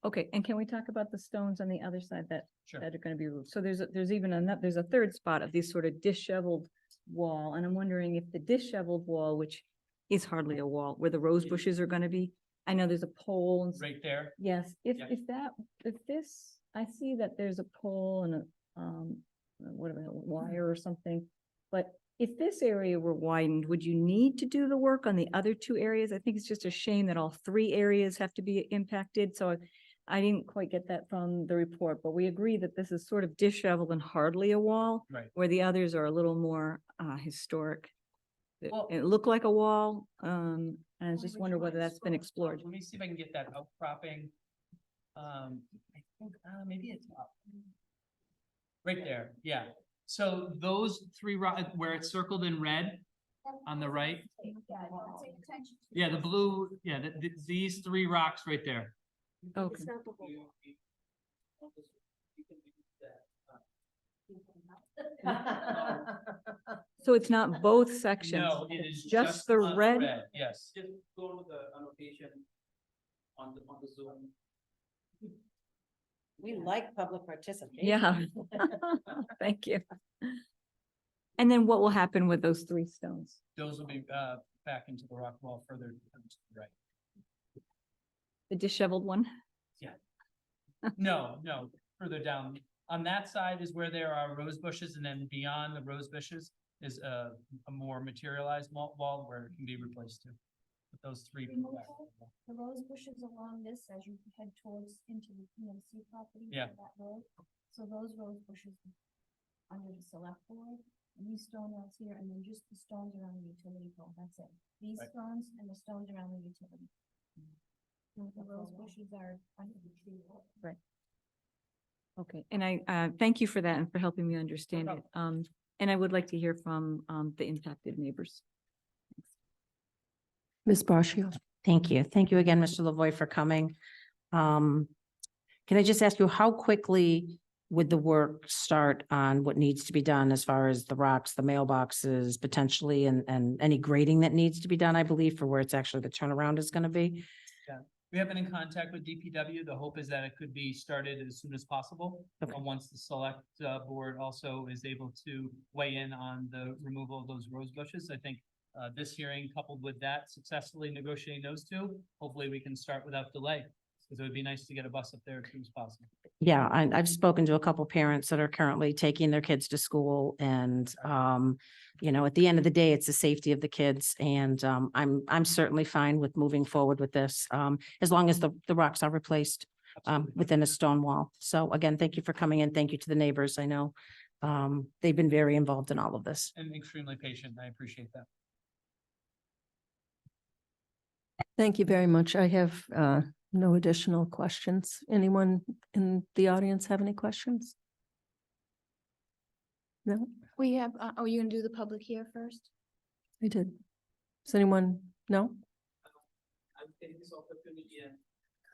Okay, and can we talk about the stones on the other side that Sure. that are gonna be removed? So there's even another, there's a third spot of this sort of disheveled wall, and I'm wondering if the disheveled wall, which is hardly a wall, where the rose bushes are gonna be, I know there's a pole and. Right there. Yes, if, Yep. if this, I see that there's a pole and whatever, a wire or something. But if this area were widened, would you need to do the work on the other two areas? I think it's just a shame that all three areas have to be impacted, so I didn't quite get that from the report, but we agree that this is sort of disheveled and hardly a wall. Right. Where the others are a little more historic. Well- It looked like a wall, and I just wonder whether that's been explored. Let me see if I can get that outcropping. I think, maybe it's up. Right there, yeah. So those three where it's circled in red on the right. Yeah, the blue, yeah, these three rocks right there. Okay. So it's not both sections? No, it it's is just the red? Yes. Just go to the annotation on the Zoom. We like public participation. Yeah. Thank you. And then what will happen with those three stones? Those will be back into the rock wall further to the right. The disheveled one? No, further down. On that side is where there are rose bushes, and then beyond the rose bushes is a more materialized wall where it can be replaced too. But those three. Remove the rose bushes along this as you head towards into the PMC property. Yeah. That road. So those rose bushes under the select board, and these stone ones here, and then just the stones around the utility pole. That's it. These Right. stones and the stones around the utility. The rose bushes are under the tree. Right. Okay, and I thank you for that and for helping me understand it. And I would like to hear from the impacted neighbors. Ms. Braccio. Thank you. Thank you again, Mr. Lavoy, for coming. Can I just ask you, how quickly would the work start on what needs to be done as far as the rocks, the mailboxes potentially, and any grading that needs to be done, I believe, for where it's actually the turnaround is gonna be? We have been in contact with DPW. The hope is that it could be started as soon as possible. Okay. Once the select board also is able to weigh in on the removal of those rose bushes. I think this hearing coupled with that successfully negotiating those two, hopefully we can start without delay. Because it would be nice to get a bus up there as soon as possible. Yeah, I've spoken to a couple parents that are currently taking their kids to school and, at the end of the day, it's the safety of the kids. And, I'm certainly fine with moving forward with this, as long as the rocks are replaced, Absolutely. within a stone wall. So again, thank you for coming in. Thank you to the neighbors. I know, they've been very involved in all of this. And extremely patient. I appreciate that. Thank you very much. I have no additional questions. Anyone in the audience have any questions? No, We have, are you gonna do the public here first? I did. Does anyone know? I'm taking this opportunity and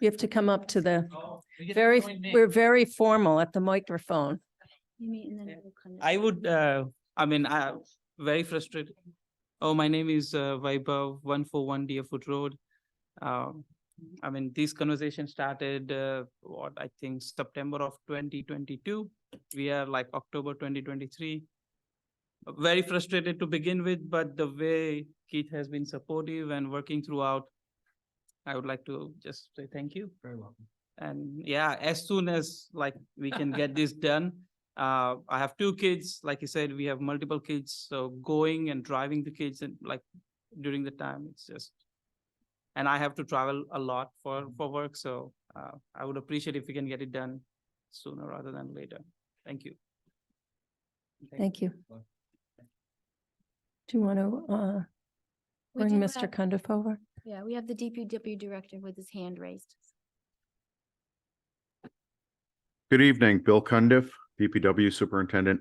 You have to come up to the, Oh, we get to very, join me. we're very formal at the microphone. You meet and then we'll kind of- I would, very frustrated. Oh, my name is Vaibhav, 141 Deerfoot Road. This conversation started, I think September of 2022. We are like October 2023. Very frustrated to begin with, but the way Keith has been supportive and working throughout, I would like to just say thank you. Very welcome. And yeah, as soon as like we can get this done. I have 2 kids, like you said, we have multiple kids, so going and driving the kids and like during the time, it's just. And I have to travel a lot for work, so I would appreciate if we can get it done sooner rather than later. Thank you. Thank you. Do you want to We bring do Mr. have- Cundiff over? Yeah, we have the DPW director with his hand raised. Good evening, Bill Cundiff, DPW Superintendent.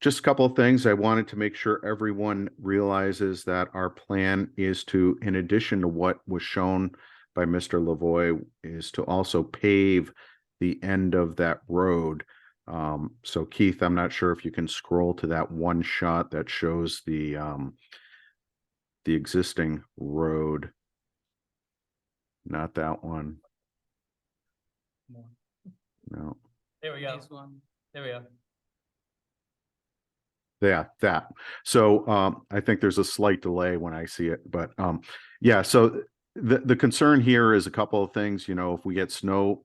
Just a couple of things. I wanted to make sure everyone realizes that our plan is to, in addition to what was shown by Mr. Lavoy, is to also pave the end of that road. So Keith, I'm not sure if you can scroll to that one shot that shows the existing road. Not that one. More. No. There we go. This one. There we go. Yeah, that. So I think there's a slight delay when I see it, but yeah, so the concern here is a couple of things. You know, if we get snow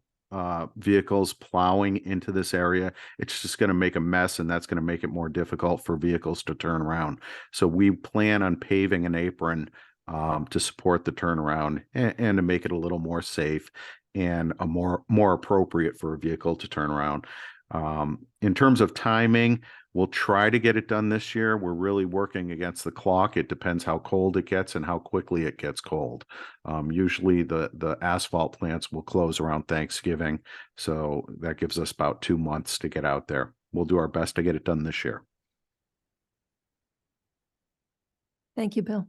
vehicles plowing into this area, it's just going to make a mess, and that's going to make it more difficult for vehicles to turn around. So we plan on paving an apron to support the turnaround and to make it a little more safe and a more appropriate for a vehicle to turn around. In terms of timing, we'll try to get it done this year. We're really working against the clock. It depends how cold it gets and how quickly it gets cold. Usually the asphalt plants will close around Thanksgiving, so that gives us about 2 months to get out there. We'll do our best to get it done this year. Thank you, Bill.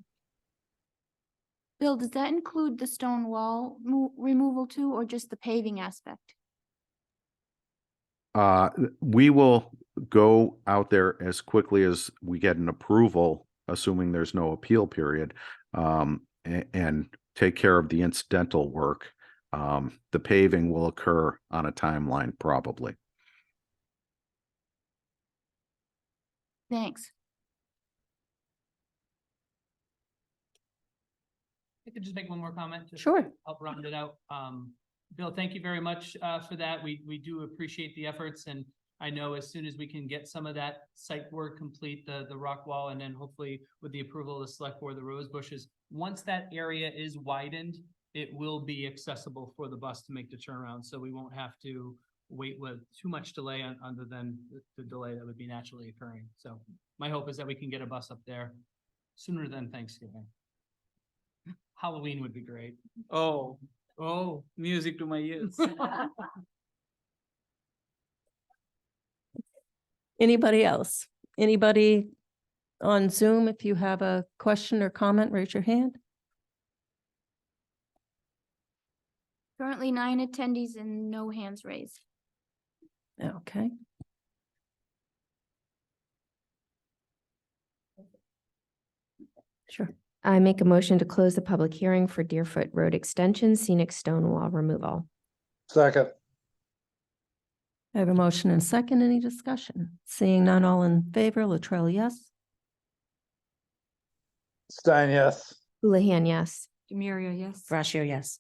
Bill, does that include the stone wall removal too, or just the paving aspect? We will go out there as quickly as we get an approval, assuming there's no appeal period, and take care of the incidental work. The paving will occur on a timeline, probably. Thanks. I could just make one more comment. Just to Sure. Help round it out. Bill, thank you very much for that. We do appreciate the efforts, and I know as soon as we can get some of that site work complete, the rock wall, and then hopefully with the approval of the select board, the rose bushes, once that area is widened, it will be accessible for the bus to make the turnaround. So we won't have to wait with too much delay other than the delay that would be naturally occurring. So my hope is that we can get a bus up there sooner than Thanksgiving. Halloween would be great. Oh, music to my ears. Anybody else? Anybody on Zoom? If you have a question or comment, raise your hand. Currently 9 attendees and no hands raised. Okay. Sure. I make a motion to close the public hearing for Deerfoot Road Extension, scenic stone wall removal. Second. I have a motion and second. Any discussion? Seeing none, all in favor, Latrell, yes. Stein, yes. Houlihan, yes. Demiria, yes. Brascio, yes.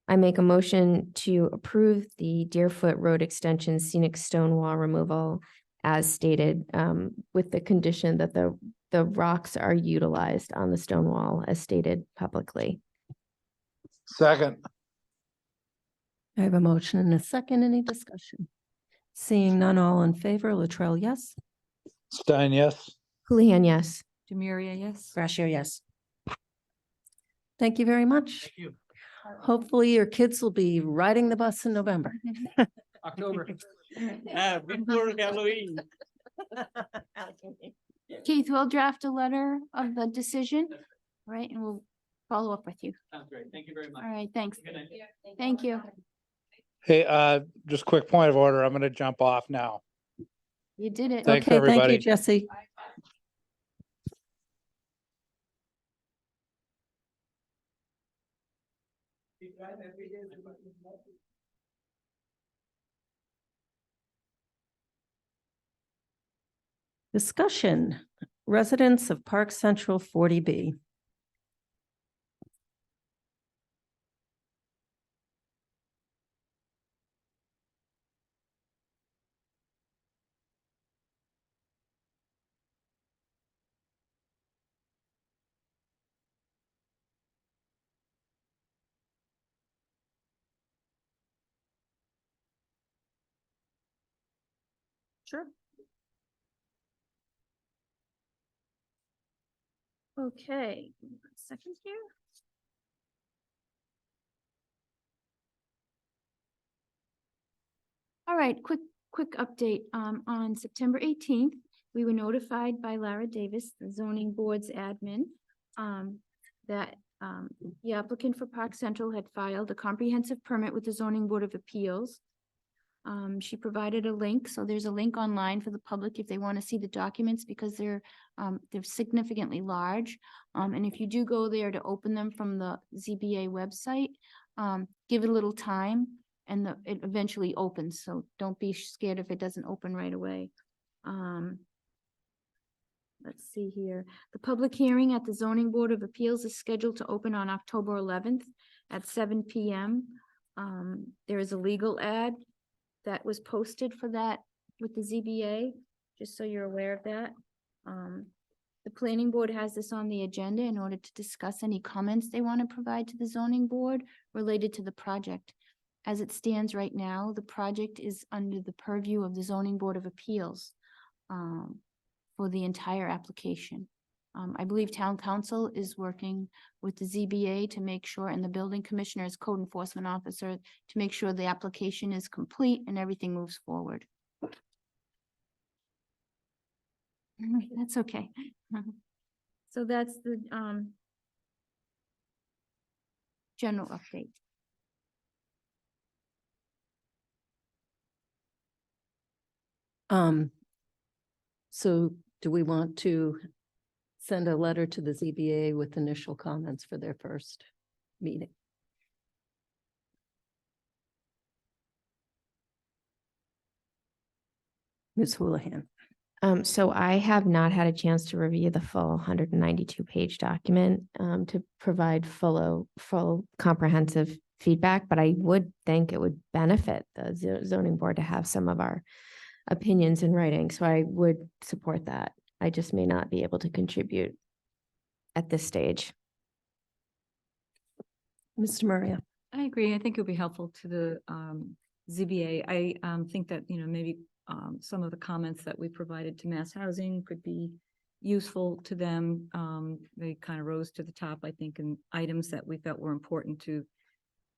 I make a motion to approve the Deerfoot Road Extension, scenic stone wall removal as stated, with the condition that the rocks are utilized on the stone wall as stated publicly. Second. I have a motion and a second. Any discussion? Seeing none, all in favor, Latrell, yes. Stein, yes. Houlihan, yes. Demiria, yes. Brascio, yes. Thank you very much. Thank you. Hopefully your kids will be riding the bus in November. October. Before Halloween. Keith, we'll draft a letter of the decision, right? And we'll follow up with you. Sounds great. Thank you very much. All right, thanks. Good night. Thank you. Hey, just quick point of order. I'm gonna jump off now. You did it. Thanks, Okay, thank you, everybody. Jesse. Discussion, residents of Park Central 40B. Sure. Okay, 1 second here. All right, quick update. On September 18th, we were notified by Lara Davis, the zoning board's admin, that the applicant for Park Central had filed a comprehensive permit with the Zoning Board of Appeals. She provided a link, so there's a link online for the public if they want to see the documents because they're significantly large. And if you do go there to open them from the ZBA website, give it a little time and it eventually opens, so don't be scared if it doesn't open right away. Let's see here. The public hearing at the Zoning Board of Appeals is scheduled to open on October 11th at 7 p.m. There is a legal ad that was posted for that with the ZBA, just so you're aware of that. The planning board has this on the agenda in order to discuss any comments they want to provide to the zoning board related to the project. As it stands right now, the project is under the purview of the Zoning Board of Appeals for the entire application. I believe town council is working with the ZBA to make sure, and the building commissioner as code enforcement officer, to make sure the application is complete and everything moves forward. All right, that's okay. So that's the general update. So do we want to send a letter to the ZBA with initial comments for their first meeting? Ms. Houlihan. So I have not had a chance to review the full 192-page document to provide full comprehensive feedback, but I would think it would benefit the zoning board to have some of our opinions in writing. So I would support that. I just may not be able to contribute at this stage. Mr. Maria. I agree. I think it would be helpful to the ZBA. I think that, maybe some of the comments that we provided to Mass Housing could be useful to them. They kind of rose to the top, I think, in items that we felt were important to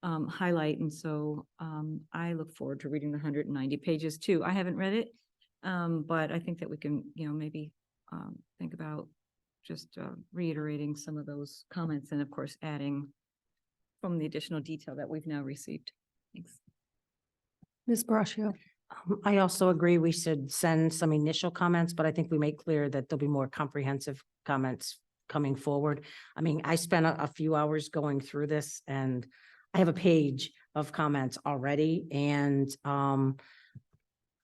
highlight. And so I look forward to reading the 190 pages too. I haven't read it, but I think that we can, maybe think about just reiterating some of those comments and of course adding from the additional detail that we've now received. Thanks. Ms. Braccio. I also agree we should send some initial comments, but I think we make clear that there'll be more comprehensive comments coming forward. I mean, I spent a few hours going through this and I have a page of comments already. And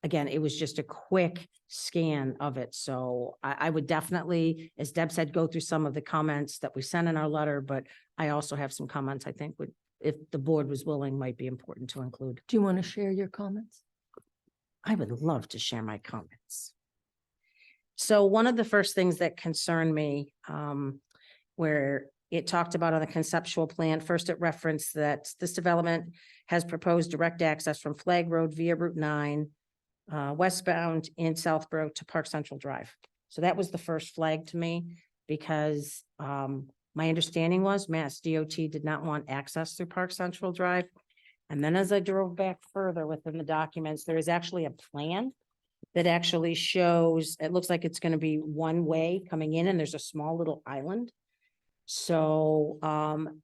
again, it was just a quick scan of it. So I would definitely, as Deb said, go through some of the comments that we sent in our letter, but I also have some comments I think would, if the board was willing, might be important to include. Do you want to share your comments? I would love to share my comments. So one of the first things that concerned me, where it talked about on the conceptual plan, first it referenced that this development has proposed direct access from Flag Road via Route 9, westbound in Southborough to Park Central Drive. So that was the first flag to me because my understanding was Mass DOT did not want access through Park Central Drive. And then as I drove back further within the documents, there is actually a plan that actually shows, it looks like it's going to be one way coming in and there's a small little island. So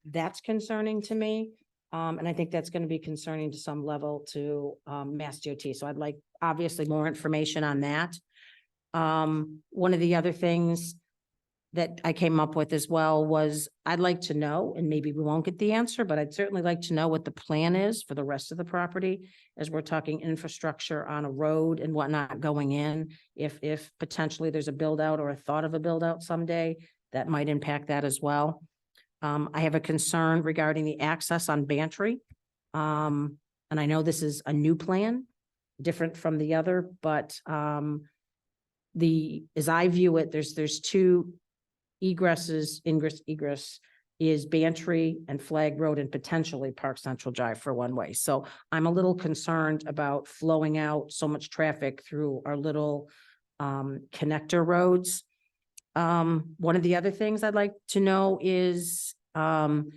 that's concerning to me. And I think that's going to be concerning to some level to Mass DOT. So I'd like obviously more information on that. One of the other things that I came up with as well was I'd like to know, and maybe we won't get the answer, but I'd certainly like to know what the plan is for the rest of the property as we're talking infrastructure on a road and whatnot going in. If potentially there's a build out or a thought of a build out someday, that might impact that as well. I have a concern regarding the access on Bantry. And I know this is a new plan, different from the other, but as I view it, there's two egresses, egress is Bantry and Flag Road and potentially Park Central Drive for one way. So I'm a little concerned about flowing out so much traffic through our little connector roads. One of the other things I'd like to know is when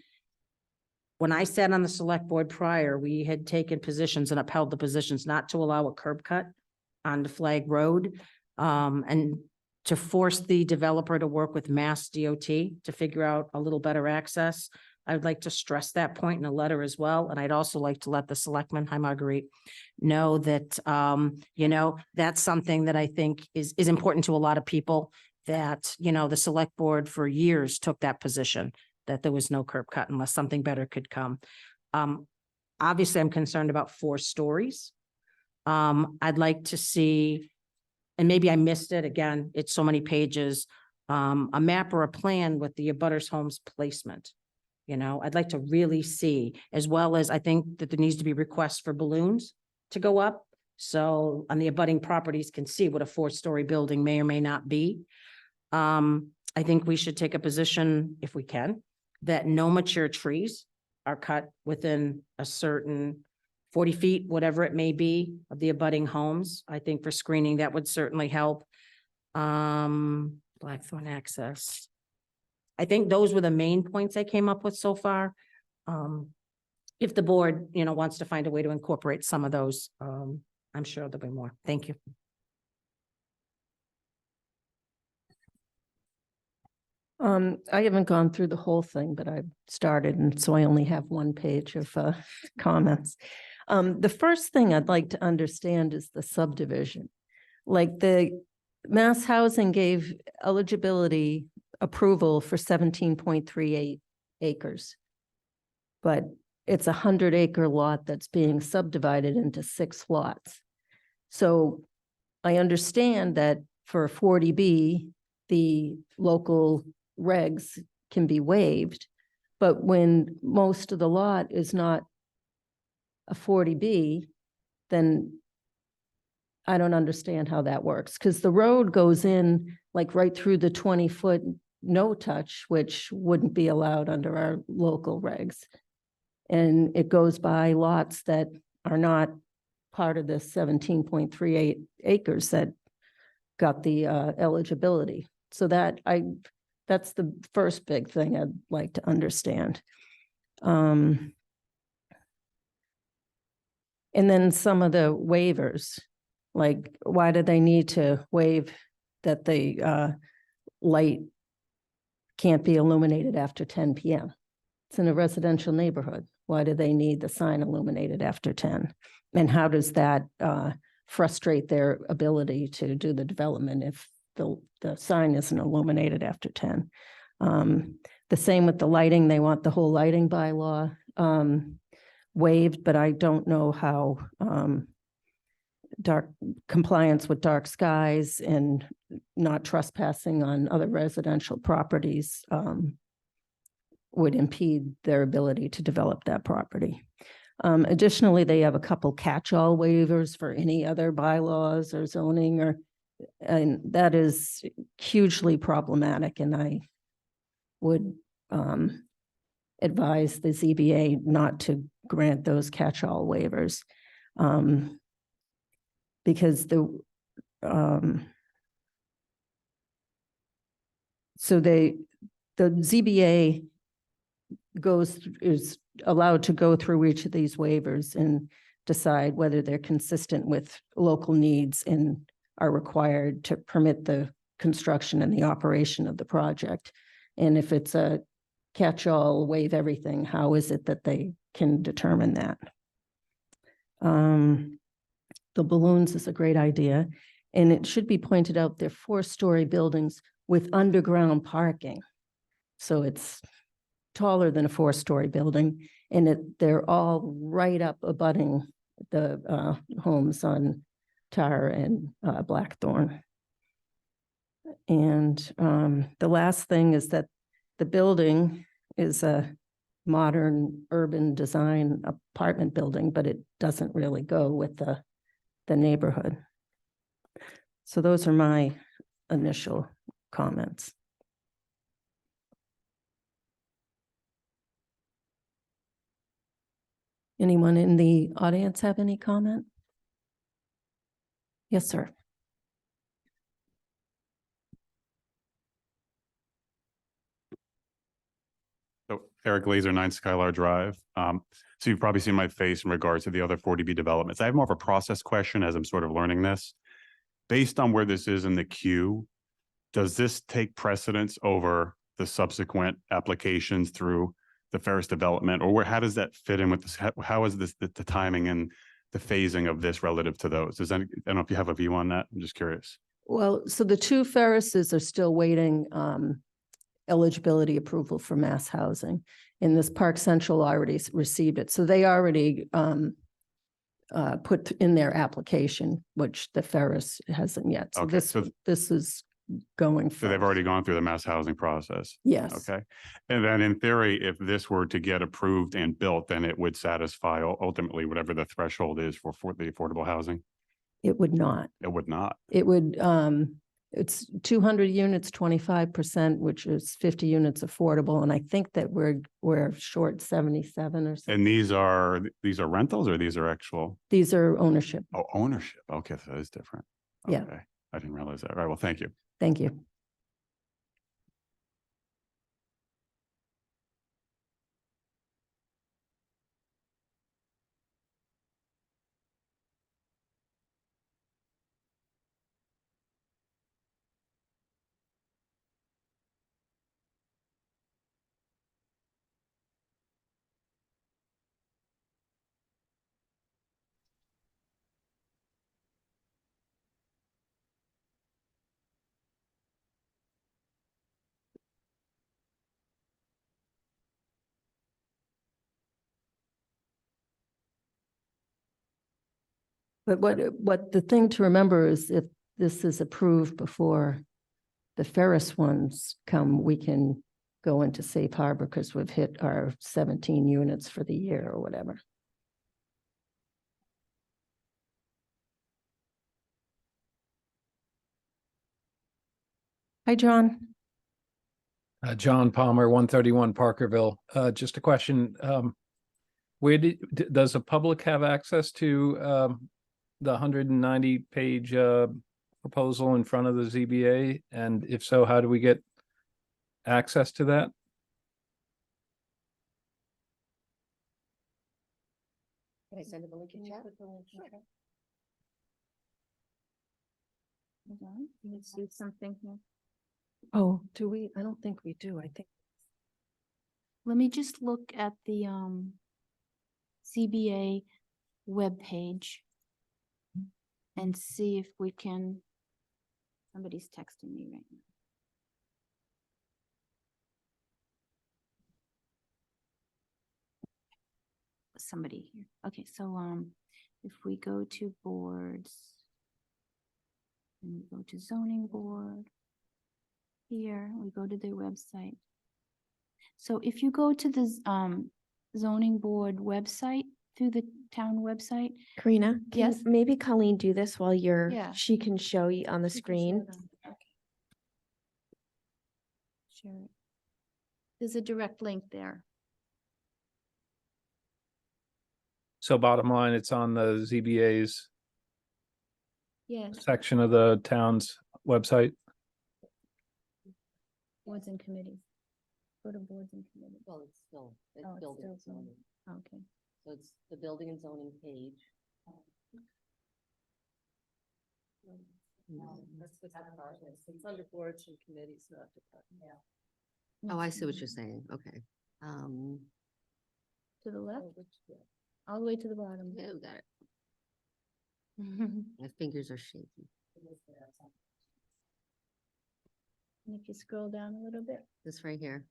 I sat on the select board prior, we had taken positions and upheld the positions not to allow a curb cut on the Flag Road. And to force the developer to work with Mass DOT to figure out a little better access. I would like to stress that point in a letter as well. And I'd also like to let the selectmen, hi Marguerite, know that, that's something that I think is important to a lot of people, that, the select board for years took that position, that there was no curb cut unless something better could come. Obviously, I'm concerned about 4 stories. I'd like to see, and maybe I missed it, again, it's so many pages, a map or a plan with the abutters homes placement. I'd like to really see, as well as I think that there needs to be requests for balloons to go up. So on the abutting properties can see what a 4-story building may or may not be. I think we should take a position, if we can, that no mature trees are cut within a certain 40 feet, whatever it may be, of the abutting homes. I think for screening, that would certainly help. Blackthorn access. I think those were the main points I came up with so far. If the board, wants to find a way to incorporate some of those, I'm sure there'll be more. Thank you. I haven't gone through the whole thing, but I've started, and so I only have 1 page of comments. The first thing I'd like to understand is the subdivision. Like the Mass Housing gave eligibility approval for 17.38 acres. But it's a 100-acre lot that's being subdivided into 6 lots. So I understand that for a 40B, the local regs can be waived, but when most of the lot is not a 40B, then I don't understand how that works, because the road goes in like right through the 20-foot no touch, which wouldn't be allowed under our local regs. And it goes by lots that are not part of the 17.38 acres that got the eligibility. So that's the first big thing I'd like to understand. And then some of the waivers, like why do they need to waive that the light can't be illuminated after 10 p.m.? It's in a residential neighborhood. Why do they need the sign illuminated after 10? And how does that frustrate their ability to do the development if the sign isn't illuminated after 10? The same with the lighting. They want the whole lighting bylaw waived, but I don't know how dark compliance with dark skies and not trespassing on other residential properties would impede their ability to develop that property. Additionally, they have a couple catch-all waivers for any other bylaws or zoning, and that is hugely problematic. And I would advise the ZBA not to grant those catch-all waivers because the ZBA is allowed to go through each of these waivers and decide whether they're consistent with local needs and are required to permit the construction and the operation of the project. And if it's a catch-all, waive everything. How is it that they can determine that? The balloons is a great idea, and it should be pointed out, they're 4-story buildings with underground parking. So it's taller than a 4-story building, and they're all right up abutting the homes on Tar and Blackthorn. And the last thing is that the building is a modern urban design apartment building, but it doesn't really go with the neighborhood. So those are my initial comments. Anyone in the audience have any comment? Yes, sir. So Eric Laser, 9 Skylar Drive. So you've probably seen my face in regards to the other 40B developments. I have more of a process question as I'm sort of learning this. Based on where this is in the queue, does this take precedence over the subsequent applications through the Ferris development? Or how does that fit in with this? How is this the timing and the phasing of this relative to those? I don't know if you have a view on that. I'm just curious. Well, so the 2 Ferrises are still waiting eligibility approval for mass housing. And this Park Central already received it. So they already put in their application, which the Ferris hasn't yet. So Okay, this is going. So they've already gone through the mass housing process. Yes. Okay. And then in theory, if this were to get approved and built, then it would satisfy ultimately whatever the threshold is for the affordable housing? It would not. It would not. It would, it's 200 units, 25%, which is 50 units affordable. And I think that we're short 77 or something. And these are rentals or these are actual? These are ownership. Oh, ownership. Okay, so that is different. Yeah. Okay. I didn't realize that. All right. Well, thank you. Thank you. But what the thing to remember is if this is approved before the Ferris ones come, we can go into safe harbor because we've hit our 17 units for the year or whatever. Hi, John. John Palmer, 131 Parkerville. Just a question. Where does the public have access to the 190-page proposal in front of the ZBA? And if so, how do we get access to that? Can I send a link in chat? Hold on, let's see something here. Oh, do we? I don't think we do. I think. Let me just look at the CBA webpage and see if we can, somebody's texting me right now. Somebody here. Okay, so if we go to boards and we go to zoning board, here we go to their website. So if you go to the zoning board website through the town website. Karina, can Yes. maybe Colleen do this while Yeah. she can show you on the you can screen. show them. Okay. Share it. There's a direct link there. So bottom line, it's on the ZBA's Yes, section of the town's website. boards and committees. Go to boards and committees. Well, it's still, Oh, it's building still and zoning. Okay. So it's the building and zoning page. That's the departments. It's under boards and committees, not departments. Oh, I see what you're saying. Okay. To the left, all the way to the bottom. Yeah, we got it. And My fingers are shaky. if you scroll down a little bit, This right here.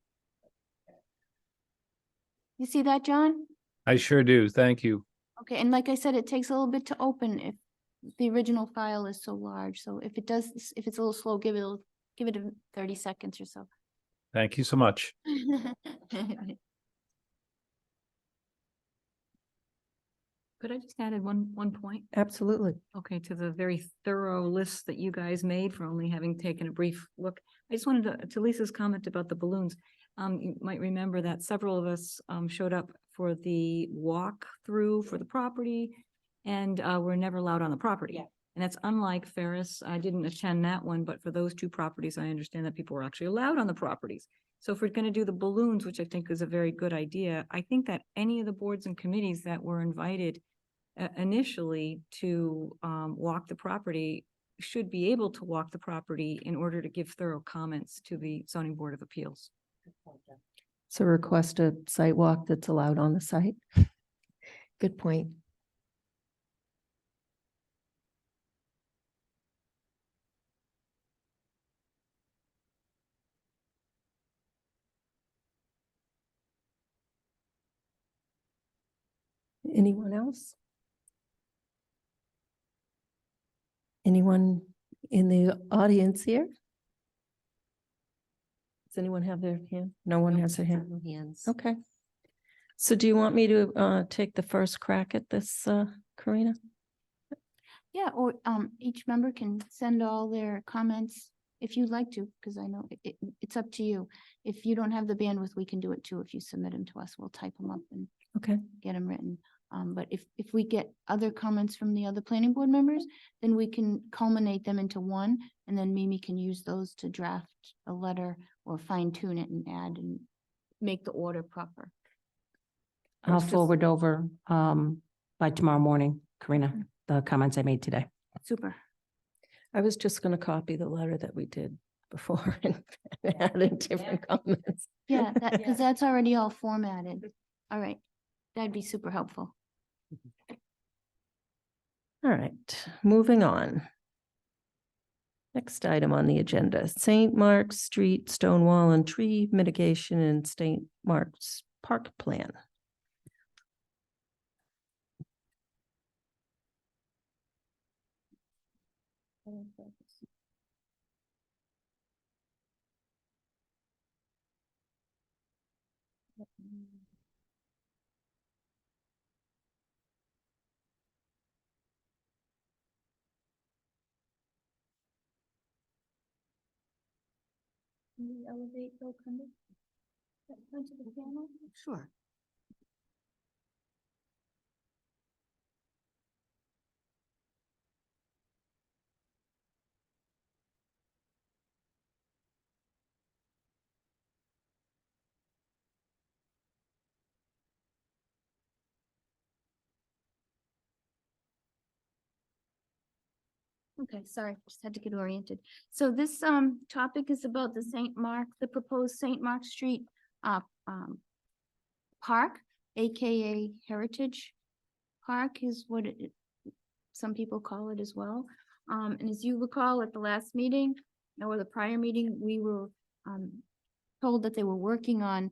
you see that, John? I sure do. Thank you. Okay, and like I said, it takes a little bit to open if the original file is so large. So if it does, if it's a little slow, give it 30 seconds or so. Thank you so much. Could I just add one point? Absolutely. Okay, to the very thorough list that you guys made for only having taken a brief look. I just wanted to Lisa's comment about the balloons. You might remember that several of us showed up for the walk through for the property and were never allowed on the property. Yeah. And that's unlike Ferris. I didn't attend that one, but for those two properties, I understand that people were actually allowed on the properties. So if we're going to do the balloons, which I think is a very good idea, I think that any of the boards and committees that were invited initially to walk the property should be able to walk the property in order to give thorough comments to the zoning board of appeals. So request a site walk that's allowed on the site. Good point. Anyone else? Anyone in the audience here? Does anyone have their hand? No one has their hand. No hands. Okay. So do you want me to take the first crack at this, Karina? Yeah, or each member can send all their comments if you'd like to, because I know it's up to you. If you don't have the bandwidth, we can do it too. If you submit them to us, we'll type them up and Okay. get them written. But if we get other comments from the other planning board members, then we can culminate them into one, and then Mimi can use those to draft a letter or fine tune it and add and make the order proper. I'll forward over by tomorrow morning, Karina, the comments I made today. Super. I was just gonna copy the letter that we did before and add in different comments. Yeah, because that's already all formatted. All right, that'd be super helpful. All right, moving on. Next item on the agenda, St. Mark's Street stone wall and tree mitigation and St. Mark's Park Plan. Can you elevate Bill Cundy? Onto the panel? Sure. Okay, sorry, just had to get oriented. So this topic is about the St. Mark, the proposed St. Mark Street park, AKA Heritage Park is what some people call it as well. And as you recall at the last meeting or the prior meeting, we were told that they were working on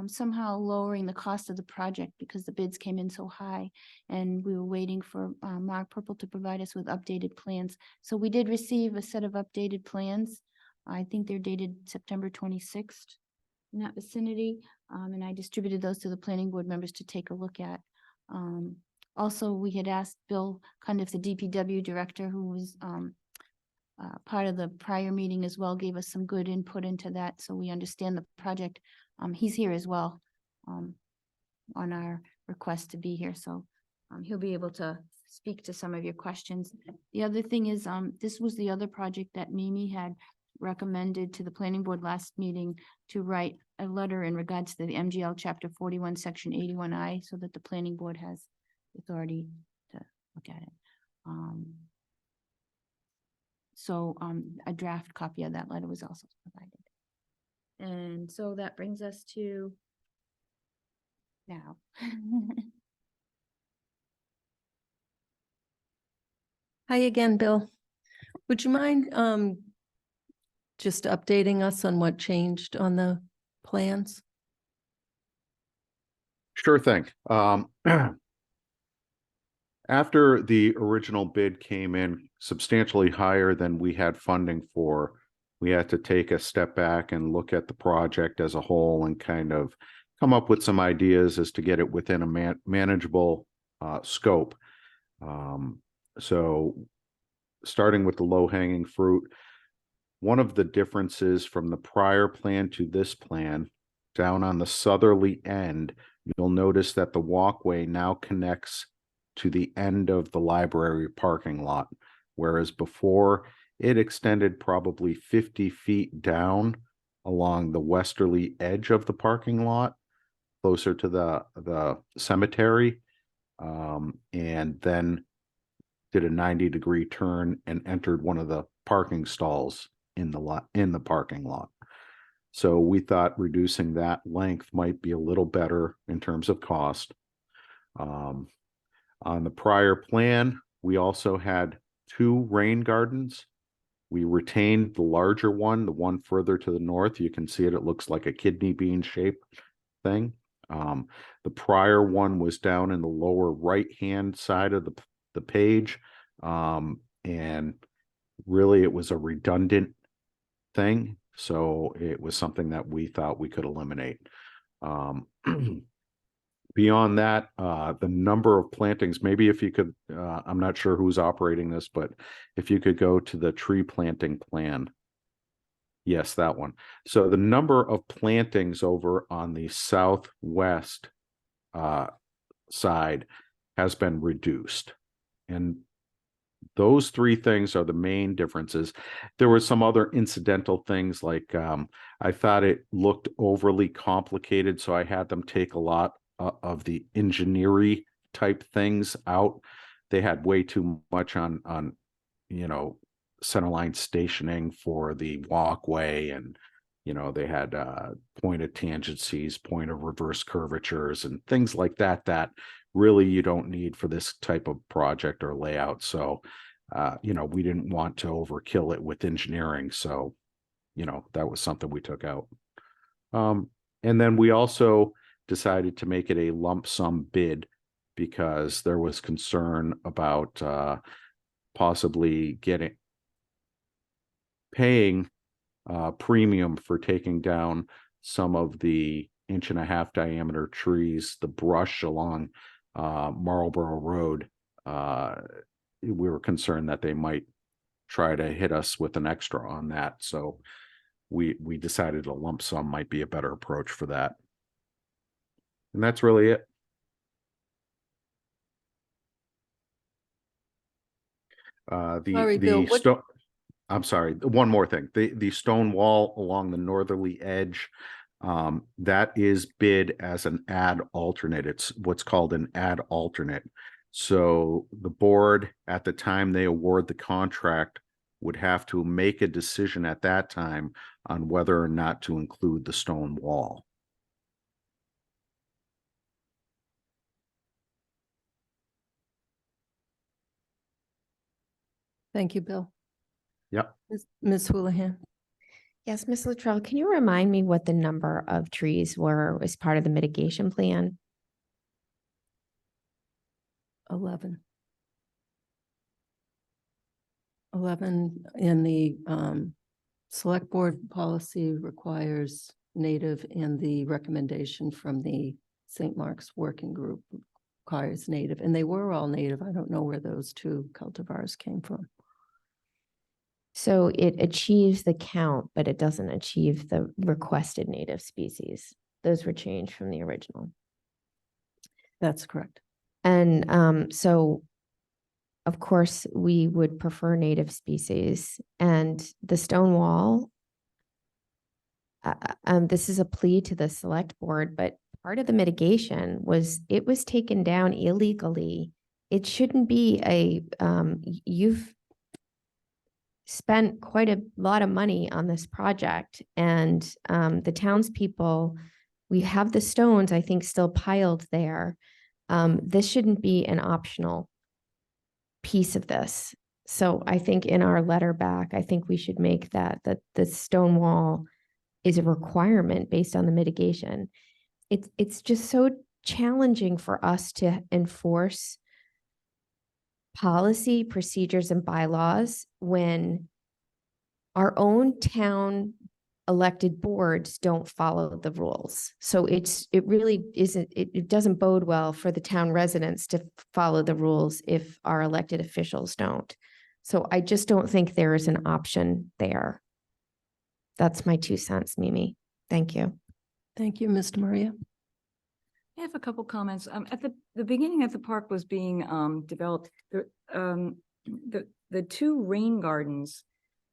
somehow lowering the cost of the project because the bids came in so high. And we were waiting for Mark Purple to provide us with updated plans. So we did receive a set of updated plans. I think they're dated September 26th in that vicinity. And I distributed those to the planning board members to take a look at. Also, we had asked Bill Cundiff, the DPW director, who was part of the prior meeting as well, gave us some good input into that. So we understand the project. He's here as well on our request to be here. So he'll be able to speak to some of your questions. The other thing is, this was the other project that Mimi had recommended to the planning board last meeting to write a letter in regards to the MGL chapter 41, section 81I, so that the planning board has authority to look at it. So a draft copy of that letter was also provided. And so that brings us to now. Hi again, Bill. Would you mind just updating us on what changed on the plans? Sure thing. After the original bid came in substantially higher than we had funding for, we had to take a step back and look at the project as a whole and kind of come up with some ideas as to get it within a manageable scope. So starting with the low-hanging fruit, one of the differences from the prior plan to this plan, down on the southerly end, you'll notice that the walkway now connects to the end of the library parking lot, whereas before it extended probably 50 feet down along the westerly edge of the parking lot, closer to the cemetery, and then did a 90-degree turn and entered one of the parking stalls in the parking lot. So we thought reducing that length might be a little better in terms of cost. On the prior plan, we also had 2 rain gardens. We retained the larger one, the one further to the north. You can see it, it looks like a kidney bean shaped thing. The prior one was down in the lower right-hand side of the page. And really it was a redundant thing. So it was something that we thought we could eliminate. Beyond that, the number of plantings, maybe if you could, I'm not sure who's operating this, but if you could go to the tree planting plan. Yes, that one. So the number of plantings over on the southwest side has been reduced. And those 3 things are the main differences. There were some other incidental things like I thought it looked overly complicated, so I had them take a lot of the engineering type things out. They had way too much on centerline stationing for the walkway, and they had point of tangencies, point of reverse curvatures, and things like that that really you don't need for this type of project or layout. So we didn't want to overkill it with engineering, so that was something we took out. And then we also decided to make it a lump sum bid because there was concern about possibly paying premium for taking down some of the 1.5-inch diameter trees, the brush along Marlborough Road. We were concerned that they might try to hit us with an extra on that. So we decided a lump sum might be a better approach for that. And that's really it. Sorry, Bill, I'm sorry, one more thing. The stone wall along the northerly edge, that is bid as an add alternate. It's what's called an add alternate. So the board, at the time they award the contract, would have to make a decision at that time on whether or not to include the stone wall. Thank you, Bill. Yep. Ms. Houlihan. Yes, Ms. Luttrell, can you remind me what the number of trees were as part of the mitigation plan? 11. 11 in the select board policy requires native, and the recommendation from the St. Mark's Working Group requires native, and they were all native. I don't know where those 2 cultivars came from. So it achieves the count, but it doesn't achieve the requested native species. Those were changed from the original. That's correct. And so, of course, we would prefer native species, and the stone wall. This is a plea to the select board, but part of the mitigation was it was taken down illegally. It shouldn't be a, you've spent quite a lot of money on this project, and the townspeople, we have the stones, I think, still piled there. This shouldn't be an optional piece of this. So I think in our letter back, I think we should make that the stone wall is a requirement based on the mitigation. It's just so challenging for us to enforce policy, procedures, and bylaws when our own town elected boards don't follow the rules. So it really isn't, it doesn't bode well for the town residents to follow the rules if our elected officials don't. So I just don't think there is an option there. That's my 2 cents, Mimi. Thank you. Thank you, Mr. Maria. I have a couple comments. At the beginning that the park was being developed, the two rain gardens,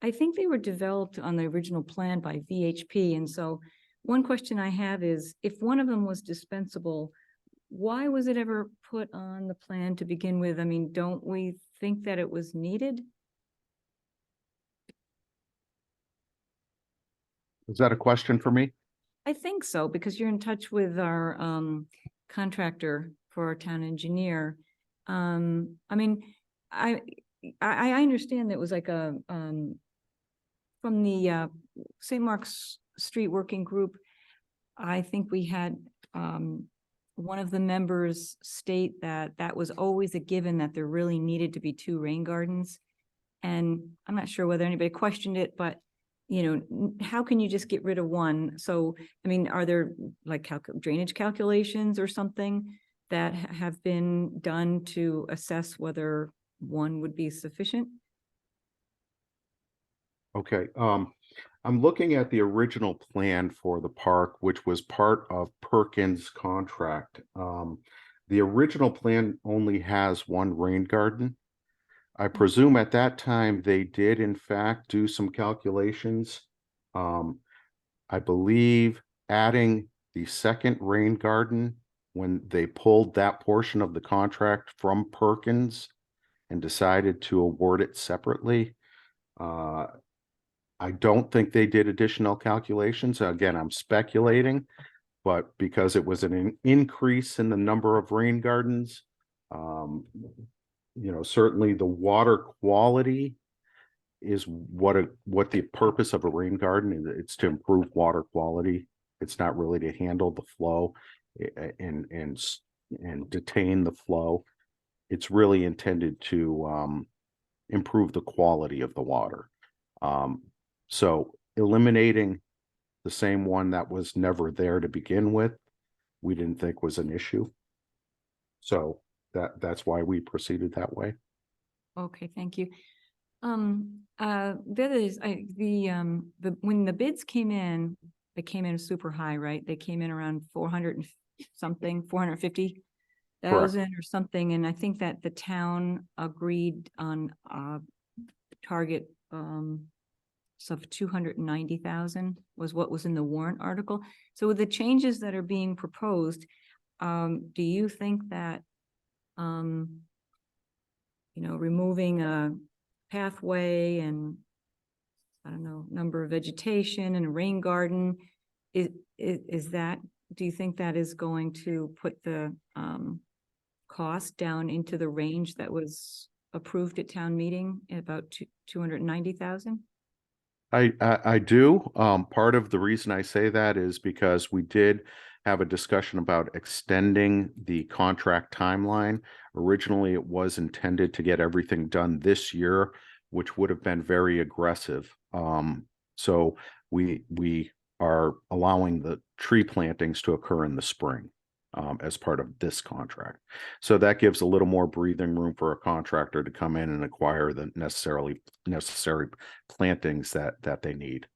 I think they were developed on the original plan by VHP. And so one question I have is, if one of them was dispensable, why was it ever put on the plan to begin with? I mean, don't we think that it was needed? Is that a question for me? I think so, because you're in touch with our contractor for our town engineer. I mean, I understand that it was like a from the St. Mark's Street Working Group. I think we had one of the members state that that was always a given, that there really needed to be 2 rain gardens. And I'm not sure whether anybody questioned it, but you know, how can you just get rid of one? So, I mean, are there like drainage calculations or something that have been done to assess whether one would be sufficient? Okay, I'm looking at the original plan for the park, which was part of Perkins' contract. The original plan only has 1 rain garden. I presume at that time they did in fact do some calculations. I believe adding the second rain garden when they pulled that portion of the contract from Perkins and decided to award it separately. I don't think they did additional calculations. Again, I'm speculating, but because it was an increase in the number of rain gardens, you know, certainly the water quality is what the purpose of a rain garden is. It's to improve water quality. It's not really to handle the flow and detain the flow. It's really intended to improve the quality of the water. So eliminating the same one that was never there to begin with, we didn't think was an issue. So that's why we proceeded that way. Okay, thank you. The other is when the bids came in, they came in super high, right? They came in around 400 and something, 450,000 or something. And I think that the town agreed on target of 290,000 was what was in the warrant article. So with the changes that are being proposed, do you think that you know, removing a pathway and I don't know, number of vegetation and a rain garden, is that, do you think that is going to put the cost down into the range that was approved at town meeting at about 290,000? I do. Part of the reason I say that is because we did have a discussion about extending the contract timeline. Originally, it was intended to get everything done this year, which would have been very aggressive. So we are allowing the tree plantings to occur in the spring as part of this contract. So that gives a little more breathing room for a contractor to come in and acquire the necessary plantings that they need.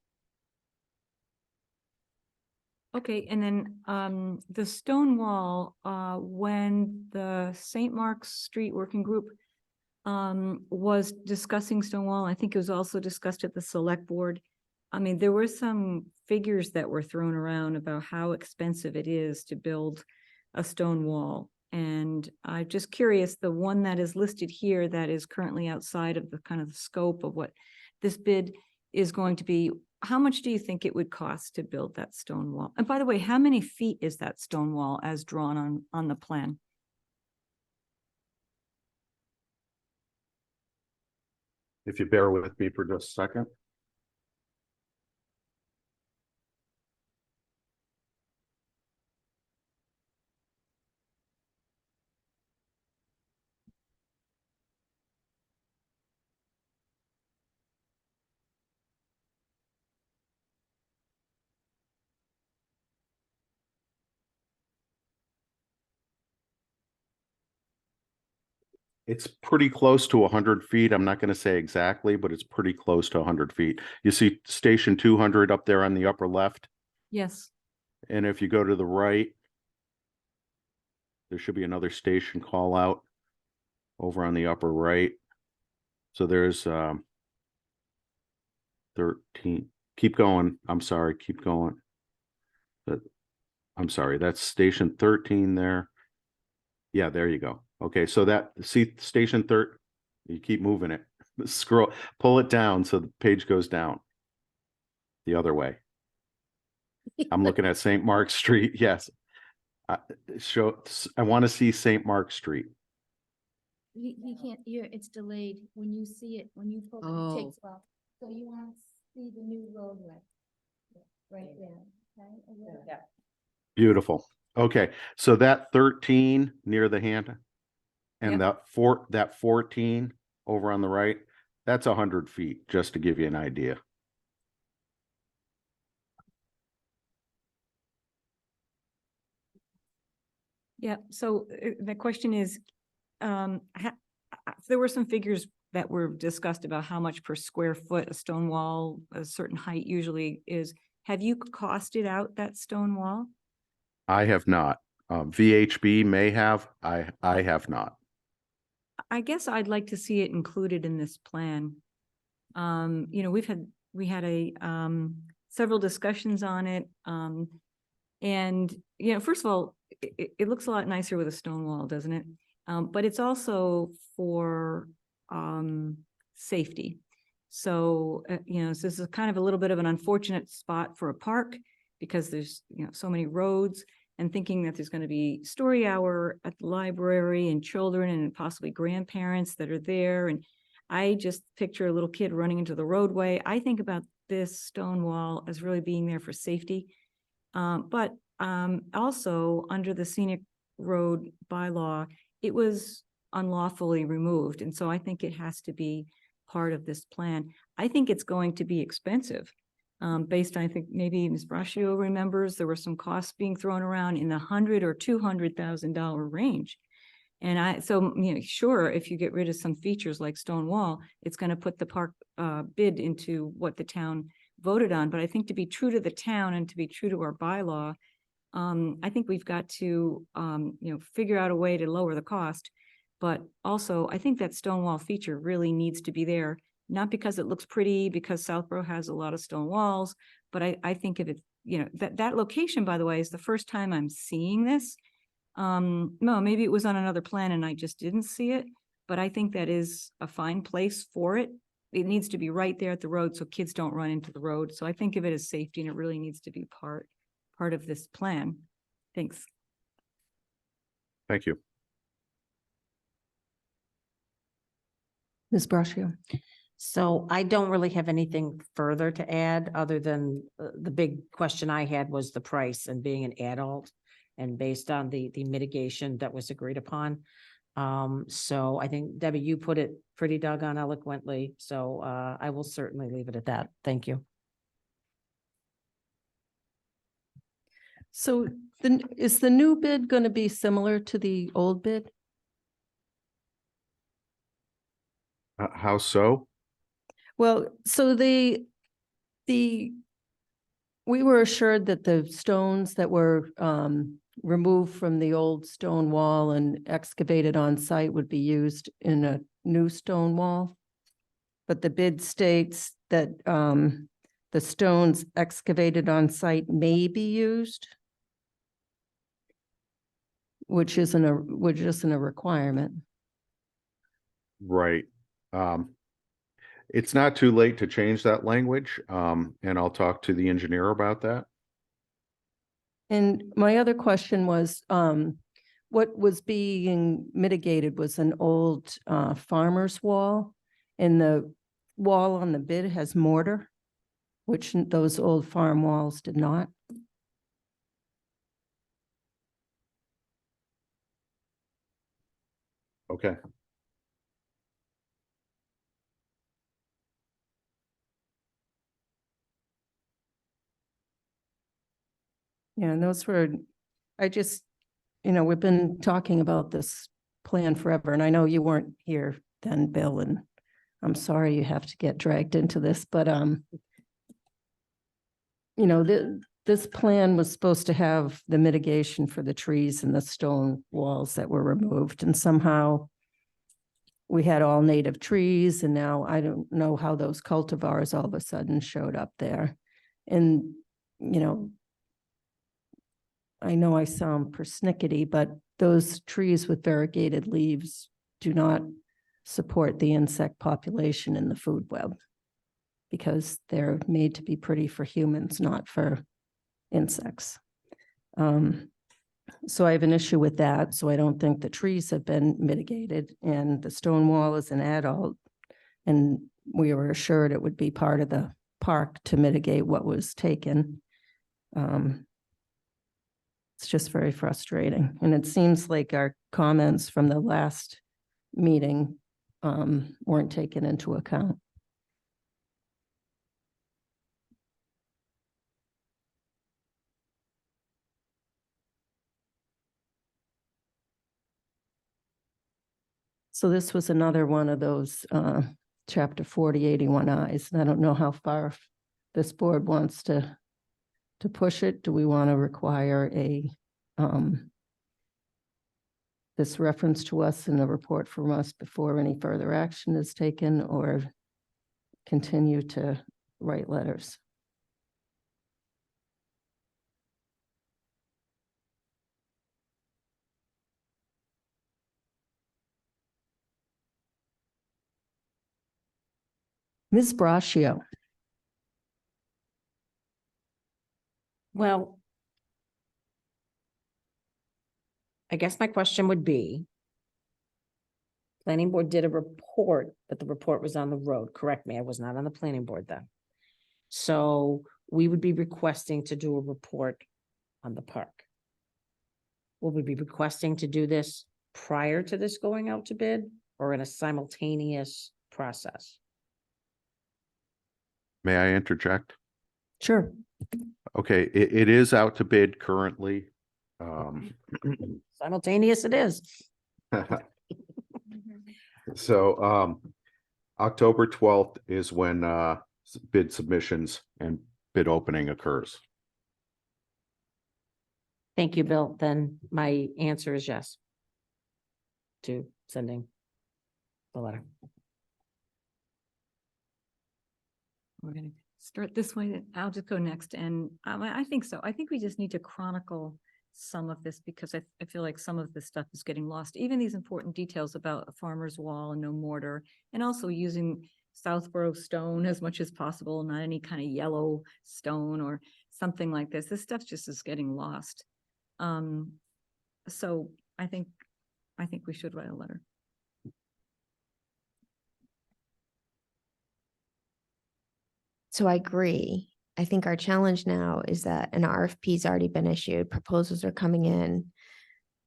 Okay, and then the stone wall, when the St. Mark's Street Working Group was discussing stone wall, I think it was also discussed at the select board. I mean, there were some figures that were thrown around about how expensive it is to build a stone wall. And I'm just curious, the one that is listed here that is currently outside of the kind of the scope of what this bid is going to be, how much do you think it would cost to build that stone wall? And by the way, how many feet is that stone wall as drawn on the plan? If you bear with me for just a second. It's pretty close to 100 feet. I'm not going to say exactly, but it's pretty close to 100 feet. You see station 200 up there on the upper left. Yes. And if you go to the right, there should be another station call out over on the upper right. So there's 13. Keep going. I'm sorry. Keep going. But I'm sorry. That's station 13 there. Yeah, there you go. Okay, so that, see station 13, you keep moving it. Scroll, pull it down so the page goes down the other way. I'm looking at St. Mark Street. Yes. I want to see St. Mark Street. He can't, it's delayed. When you see it, when you pull it, it takes a while. So you want to see the new roadway. Right there, okay? Beautiful. Okay, so that 13 near the hand and that 14 over on the right, that's 100 feet, just to give you an idea. Yeah, so the question is, there were some figures that were discussed about how much per square foot a stone wall, a certain height usually is. Have you costed out that stone wall? I have not. VHB may have. I have not. I guess I'd like to see it included in this plan. You know, we had several discussions on it. And, you know, first of all, it looks a lot nicer with a stone wall, doesn't it? But it's also for, safety. So, you know, so this is kind of a little bit of an unfortunate spot for a park because there's, you know, so many roads, and thinking that there's going to be story hour at the library and children and possibly grandparents that are there. And I just picture a little kid running into the roadway. I think about this stone wall as really being there for safety. But also under the scenic road bylaw, it was unlawfully removed. And so I think it has to be part of this plan. I think it's going to be expensive. Based on, I think maybe Ms. Braccio remembers, there were some costs being thrown around in the $100,000 or $200,000 range. And so, you know, sure, if you get rid of some features like stone wall, it's going to put the park bid into what the town voted on. But I think to be true to the town and to be true to our bylaw, I think we've got to, you know, figure out a way to lower the cost. But also, I think that stone wall feature really needs to be there. Not because it looks pretty, because Southborough has a lot of stone walls, but I think of it, you know, that location, by the way, is the first time I'm seeing this. No, maybe it was on another plan and I just didn't see it, but I think that is a fine place for it. It needs to be right there at the road so kids don't run into the road. So I think of it as safety, and it really needs to be part of this plan. Thanks. Thank you. Ms. Braccio. So I don't really have anything further to add, other than the big question I had was the price and being an adult and based on the mitigation that was agreed upon. So I think, Debbie, you put it pretty doggone eloquently. So I will certainly leave it at that. Thank you. So is the new bid going to be similar to the old bid? How so? Well, so we were assured that the stones that were removed from the old stone wall and excavated on site would be used in a new stone wall. But the bid states that the stones excavated on site may be used, which isn't a requirement. Right. It's not too late to change that language, and I'll talk to the engineer about that. And my other question was, what was being mitigated was an old farmer's wall, and the wall on the bid has mortar, which those old farm walls did not. Okay. Yeah, and those were, I just, we've been talking about this plan forever, and I know you weren't here then, Bill, and I'm sorry you have to get dragged into this, but, this plan was supposed to have the mitigation for the trees and the stone walls that were removed, and somehow we had all native trees, and now I don't know how those cultivars all of a sudden showed up there. And, I know I sound persnickety, but those trees with variegated leaves do not support the insect population in the food web, because they're made to be pretty for humans, not for insects. So I have an issue with that. So I don't think the trees have been mitigated, and the stone wall is an adult. And we were assured it would be part of the park to mitigate what was taken. It's just very frustrating. And it seems like our comments from the last meeting weren't taken into account. So this was another one of those chapter 40, 81Is. And I don't know how far this board wants to push it. Do we want to require this reference to us in a report from us before any further action is taken, or continue to write letters? Ms. Braccio. Well, I guess my question would be, planning board did a report, but the report was on the road. Correct me, I was not on the planning board then. So we would be requesting to do a report on the park. Will we be requesting to do this prior to this going out to bid, or in a simultaneous process? May I interject? Sure. Okay, it is out to bid currently. Simultaneous it is. So, October 12th is when, bid submissions and bid opening occurs. Thank you, Bill. Then my answer is yes to sending the letter. We're gonna start this way, then I'll just go next, and I think so. I think we just need to chronicle some of this, because I feel like some of this stuff is getting lost. Even these important details about a farmer's wall and no mortar, and also using Southborough stone as much as possible, not any kind of yellow stone or something like this. This stuff just is getting lost. So I think we should write a letter. So I agree. I think our challenge now is that an RFP's already been issued, proposals are coming in.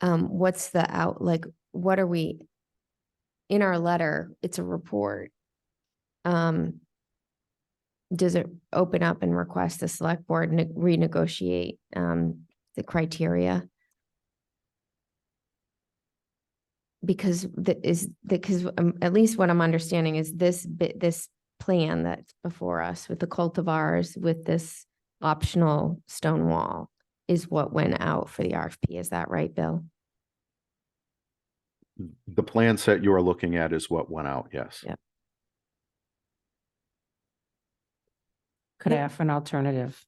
What's the what are we, in our letter, it's a report. Does it open up and request the select board renegotiate the criteria? Because at least what I'm understanding is this plan that's before us with the cultivars, with this optional stone wall, is what went out for the RFP. Is that right, Bill? The plan set you are looking at is what went out, yes. Yep. Could I offer an alternative?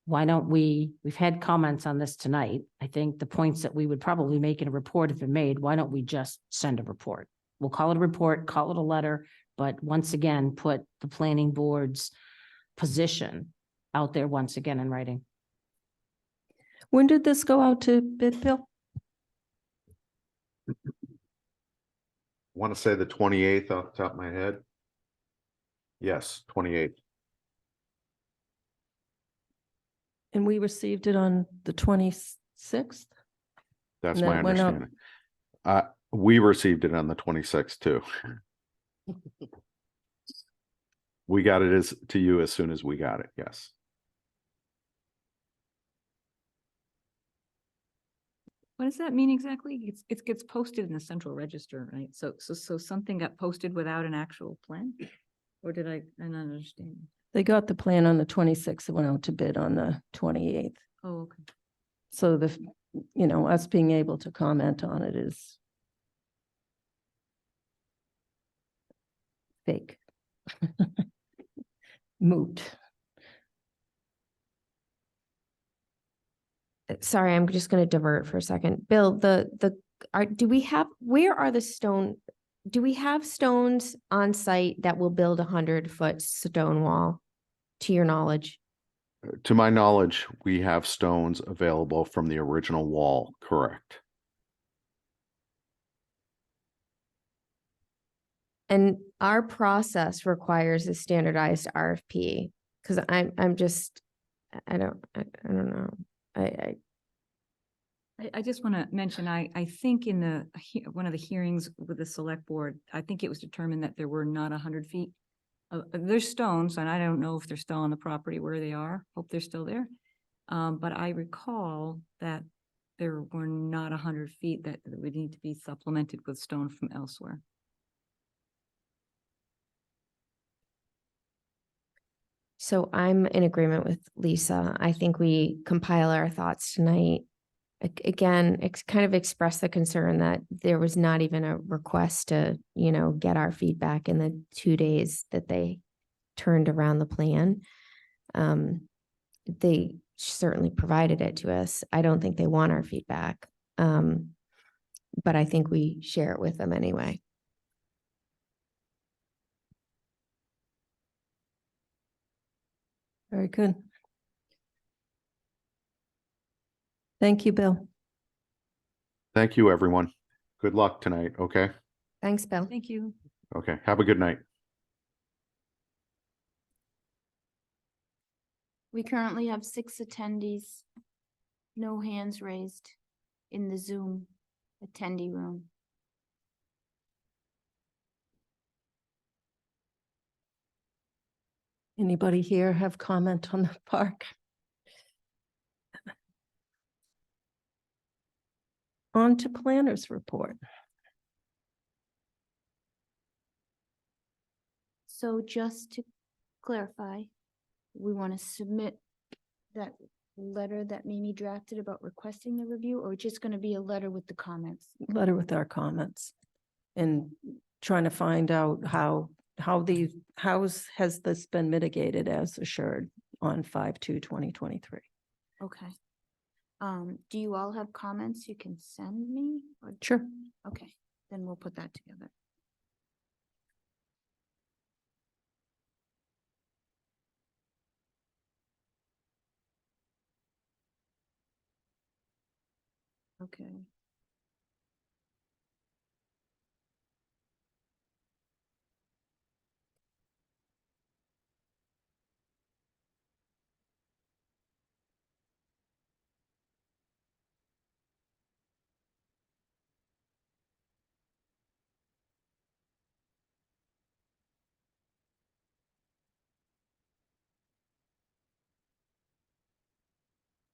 Why don't we've had comments on this tonight. I think the points that we would probably make in a report have been made. Why don't we just send a report? We'll call it a report, call it a letter, but once again, put the planning board's position out there once again in writing. When did this go out to bid, Bill? Want to say the 28th off the top of my head? Yes, 28th. And we received it on the 26th? That's And my that went out- understanding. We received it on the 26th too. We got it as to you as soon as we got it, yes. What does that mean exactly? It gets posted in the central register, right? So something got posted without an actual plan? Or did I not understand? They got the plan on the 26th, it went out to bid on the 28th. Oh, okay. So us being able to comment on it is fake. Moot. Sorry, I'm just gonna divert for a second. Bill, do we have stones on site that will build 100-foot stone wall, to your knowledge? To my knowledge, we have stones available from the original wall, correct? And our process requires a standardized RFP, because I'm just, I don't know. I just want to mention, I think in one of the hearings with the select board, I think it was determined that there were not 100 feet. There's stones, and I don't know if they're still on the property where they are. Hope they're still there. But I recall that there were not 100 feet that would need to be supplemented with stone from elsewhere. So I'm in agreement with Lisa. I think we compile our thoughts tonight. Again, kind of express the concern that there was not even a request to, get our feedback in the 2 days that they turned around the plan. They certainly provided it to us. I don't think they want our feedback. But I think we share it with them anyway. Very good. Thank you, Bill. Thank you, everyone. Good luck tonight, okay? Thanks, Bill. Thank you. Okay, have a good night. We currently have 6 attendees. No hands raised in the Zoom attendee room. Anybody here have comment on the park? On to planners report. So just to clarify, we want to submit that letter that Mimi drafted about requesting the review, or just going to be a letter with the comments? Letter with our comments and trying to find out how has this been mitigated as assured on 5/2/2023. Okay. Do you all have comments you can send me? Or- Sure. Okay, then we'll put that together. Okay.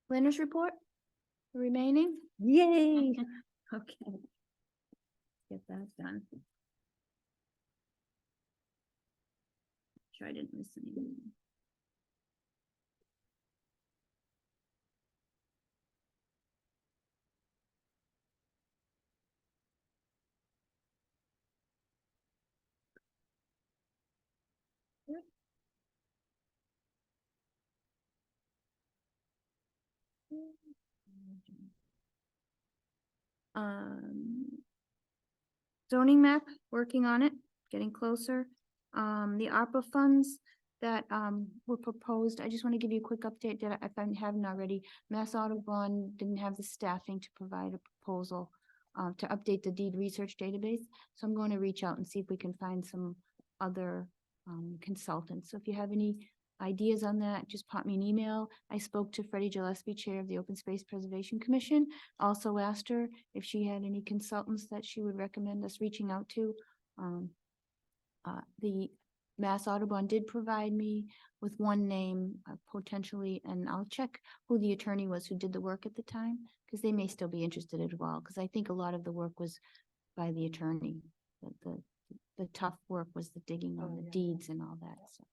Planners report, remaining? Yay. Okay. Get that done. Sure I didn't miss anything. Yep. Zoning map, working on it, getting closer. The ARPA funds that were proposed, I just want to give you a quick update that if I haven't already. Mass Audubon didn't have the staffing to provide a proposal to update the deed research database. So I'm going to reach out and see if we can find some other consultants. So if you have any ideas on that, just pop me an email. I spoke to Freddie Gillespie, Chair of the Open Space Preservation Commission. Also asked her if she had any consultants that she would recommend us reaching out to. The Mass Audubon did provide me with one name potentially, and I'll check who the attorney was who did the work at the time, because they may still be interested as well, because I think a lot of the work was by the attorney. The tough work was the digging on the deeds and all that. So,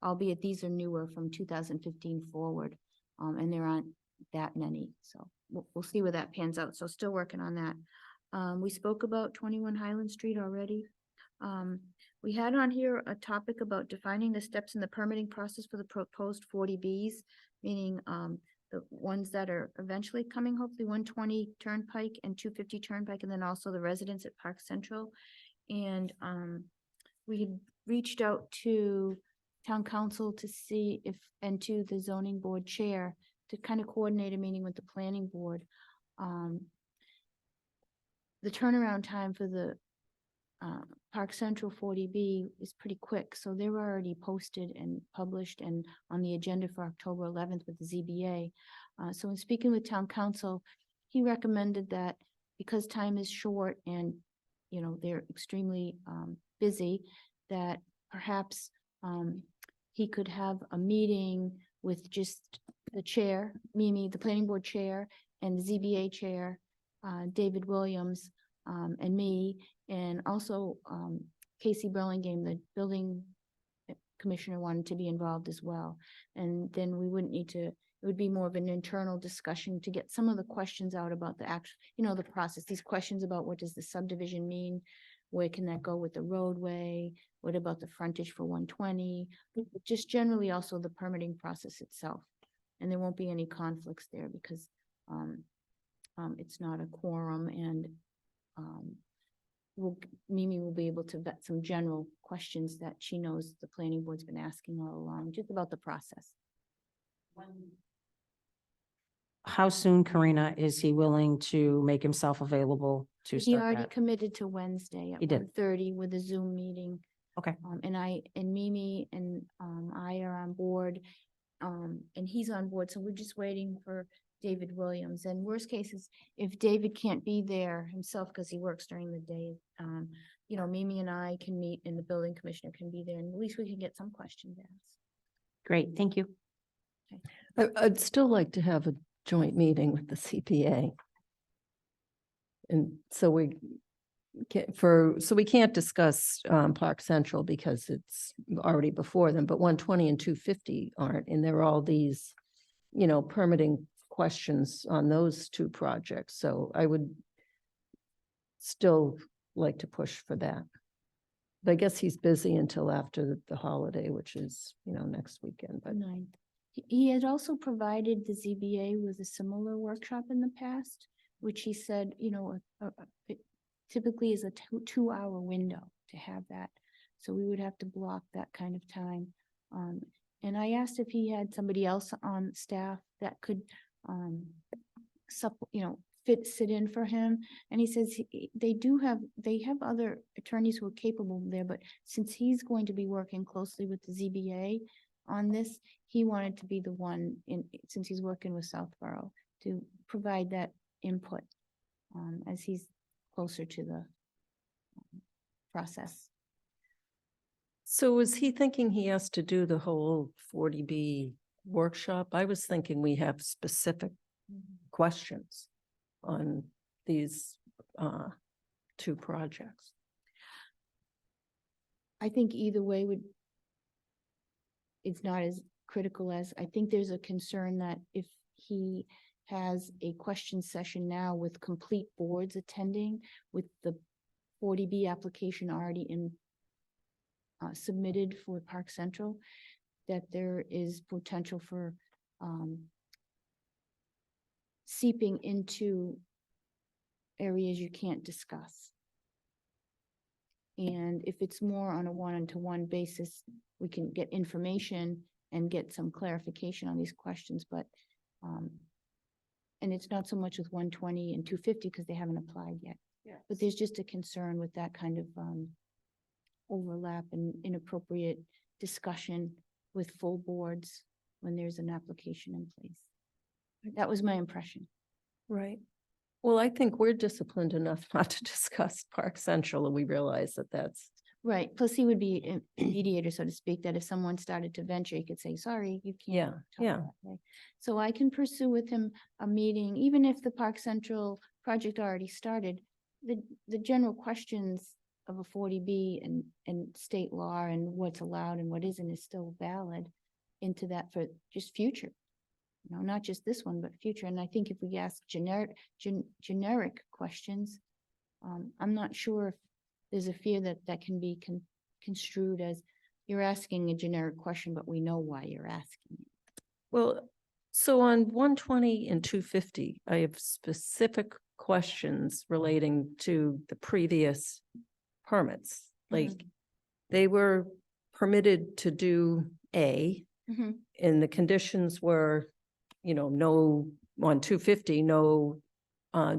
albeit these are newer from 2015 forward, and there aren't that many. So we'll see where that pans out. So still working on that. We spoke about 21 Highland Street already. We had on here a topic about defining the steps in the permitting process for the proposed 40Bs, meaning the ones that are eventually coming, hopefully 120 Turnpike and 250 Turnpike, and then also the residents at Park Central. And we had reached out to town council to see if, and to the zoning board chair to kind of coordinate a meeting with the planning board. The turnaround time for the Park Central 40B is pretty quick, so they were already posted and published and on the agenda for October 11th with the ZBA. So in speaking with town council, he recommended that because time is short and, you know, they're extremely busy, that perhaps he could have a meeting with just the chair, Mimi, the planning board chair, and the ZBA chair, David Williams, and me, and also Casey Burlingame, the building commissioner, wanted to be involved as well. And then we wouldn't need to, it would be more of an internal discussion to get some of the questions out about the actual, you know, the process, these questions about what does the subdivision mean? Where can that go with the roadway? What about the frontage for 120? Just generally also the permitting process itself. And there won't be any conflicts there because it's not a quorum, and Mimi will be able to vet some general questions that she knows the planning board's been asking all along, just about the process. How soon, Karina, is he willing to make himself available to He start already that? committed to Wednesday at He did. 1:30 with a Zoom meeting. Okay. And Mimi and I are on board, and he's on board, so we're just waiting for David Williams. And worst case is if David can't be there himself because he works during the day, you know, Mimi and I can meet and the building commissioner can be there, and at least we can get some questions asked. Great, thank you. I'd still like to have a joint meeting with the CPA. And so we can't discuss Park Central because it's already before them, but 120 and 250 aren't, and there are all these, you know, permitting questions on those two projects. So I would still like to push for that. But I guess he's busy until after the holiday, which is, you know, next weekend, but. 9th. He had also provided the ZBA with a similar workshop in the past, which he said, you know, it typically is a 2-hour window to have that. So we would have to block that kind of time. And I asked if he had somebody else on staff that could, sit in for him. And he says they have other attorneys who are capable there, but since he's going to be working closely with the ZBA on this, he wanted to be the one since he's working with Southborough, to provide that input as he's closer to the process. So is he thinking he has to do the whole 40B workshop? I was thinking we have specific questions on these two projects. I think either way it's not as critical as, I think there's a concern that if he has a question session now with complete boards attending, with the 40B application already submitted for Park Central, that there is potential for seeping into areas you can't discuss. And if it's more on a one-to-one basis, we can get information and get some clarification on these questions, but, and it's not so much with 120 and 250 because they haven't applied yet. But there's just a concern with that kind of, overlap and inappropriate discussion with full boards when there's an application in place. That was my impression. Right. Well, I think we're disciplined enough not to discuss Park Central, and we realize that that's, Right, plus he would be a mediator, so to speak, that if someone started to venture, he could say, sorry, you can't. Yeah, talk yeah. that way." So I can pursue with him a meeting, even if the Park Central project already started, the general questions of a 40B and state law and what's allowed and what isn't is still valid into that for just future. You know, not just this one, but future. And I think if we ask generic questions, I'm not sure if there's a fear that that can be construed as you're asking a generic question, but we know why you're asking it. well, so on 120 and 250, I have specific questions relating to the previous permits. Like, they were permitted to do A, Mhm. and the conditions were, you know, no, on 250, no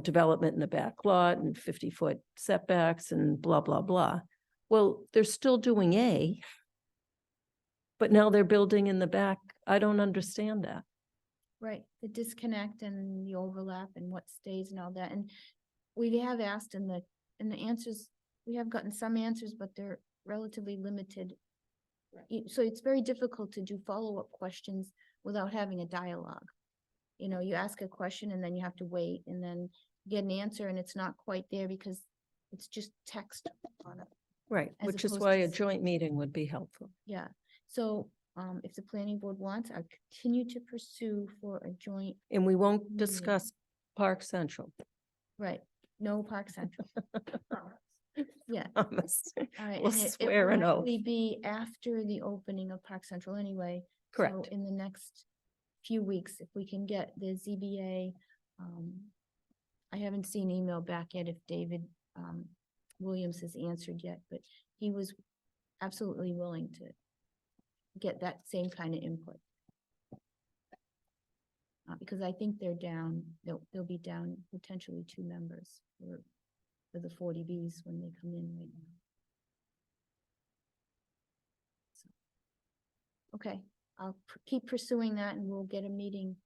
development in the back lot and 50-foot setbacks and blah, blah, blah. Well, they're still doing A, but now they're building in the back. I don't understand that. Right, the disconnect and the overlap and what stays and all that. And we have asked and the answers, we have gotten some answers, but they're relatively limited. So it's very difficult to do follow-up questions without having a dialogue. You know, you ask a question and then you have to wait and then get an answer and it's not quite there because it's just text on it. Right, As which is opposed why to a joint meeting would be helpful. Yeah, so if the planning board wants, I continue to pursue for a joint, And we won't meeting. discuss Park Central. right, no Park Central. Yeah, Promise. all right. We'll and it swear will an oath. likely be after the opening of Park Central anyway. So Correct. in the next few weeks, if we can get the ZBA, I haven't seen email back yet if David Williams has answered yet, but he was absolutely willing to get that same kind of input. Because I think they're down, they'll be down potentially 2 members for the 40Bs when they come in right now. So, okay, I'll keep pursuing that and we'll get a meeting.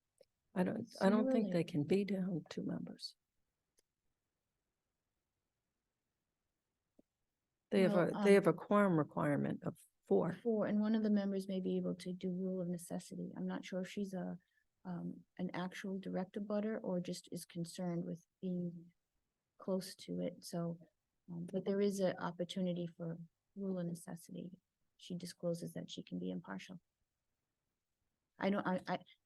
I don't Sooner or think they later. can be down 2 members. They Well, have a quorum requirement of 4. And one of the members may be able to do rule of necessity. I'm not sure if she's an actual direct abutter or just is concerned with being close to it, so, but there is an opportunity for rule of necessity. She discloses that she can be impartial. And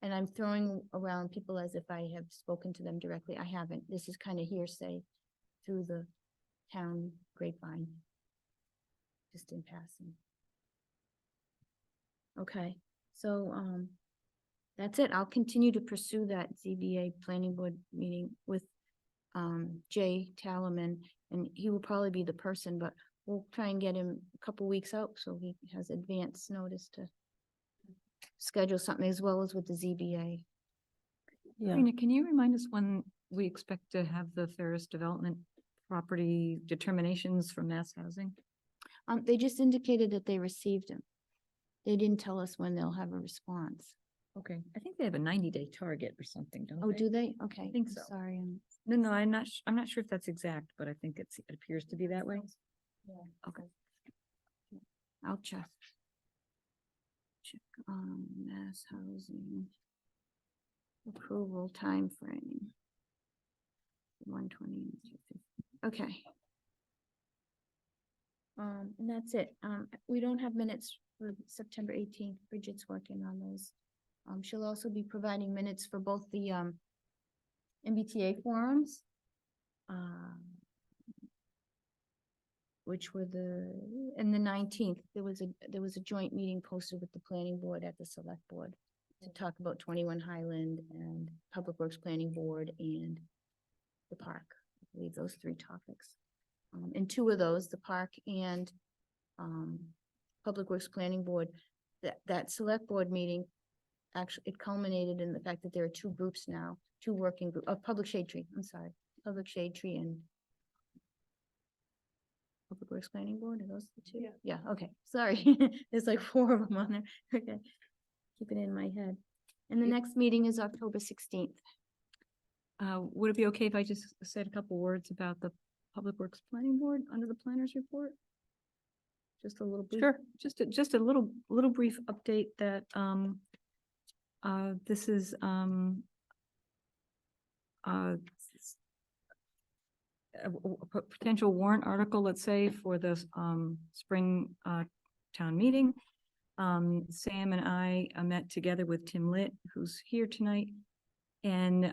I'm throwing around people as if I have spoken to them directly. I haven't. This is kind of hearsay through the town grapevine. Just in passing. Okay, so, that's it. I'll continue to pursue that ZBA planning board meeting with, Jay Talaman, and he will probably be the person, but we'll try and get him a couple weeks out so he has advance notice to schedule something as well as with the ZBA. Yeah. Karina, can you remind us when we expect to have the Ferris Development property determinations from Mass Housing? They just indicated that they received them. They didn't tell us when they'll have a response. Okay, I think they have a 90-day target or something, don't Oh, they? do they? Okay. I think I'm so. Sorry. No, I'm not sure if that's exact, but I think it appears to be that way. Okay. I'll check. Check on Mass Housing. Approval timeframe. 120. Okay. And that's it. We don't have minutes for September 18th. Bridget's working on those. She'll also be providing minutes for both the MBTA forums. Which were and the 19th, there was a joint meeting posted with the planning board at the select board to talk about 21 Highland and Public Works Planning Board and the park. I believe those 3 topics. And two of those, the park and Public Works Planning Board, that select board meeting, actually, it culminated in the fact that there are two groups now, two working group, Public Shade Tree, I'm sorry, Public Shade Tree and Public Works Planning Board, are those the two? Yeah, okay, sorry, there's like four of them on there, okay. Keep it in my head. And the next meeting is October 16th. Would it be okay if I just said a couple words about the Public Works Planning Board under the planner's report? Just a little brief. Sure. Just a little brief update that, this is, a potential warrant article, let's say, for the, spring, town meeting. Sam and I met together with Tim Litt, who's here tonight, and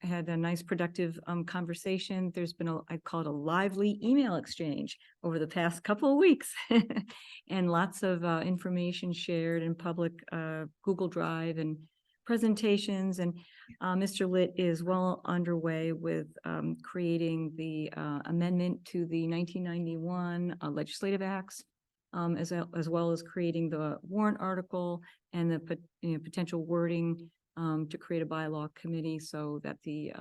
had a nice productive conversation. There's been I'd call it a lively email exchange over the past couple of weeks and lots of information shared in public Google Drive and presentations. And Mr. Litt is well underway with creating the amendment to the 1991 legislative acts, as well as creating the warrant article and the potential wording to create a bylaw committee so that the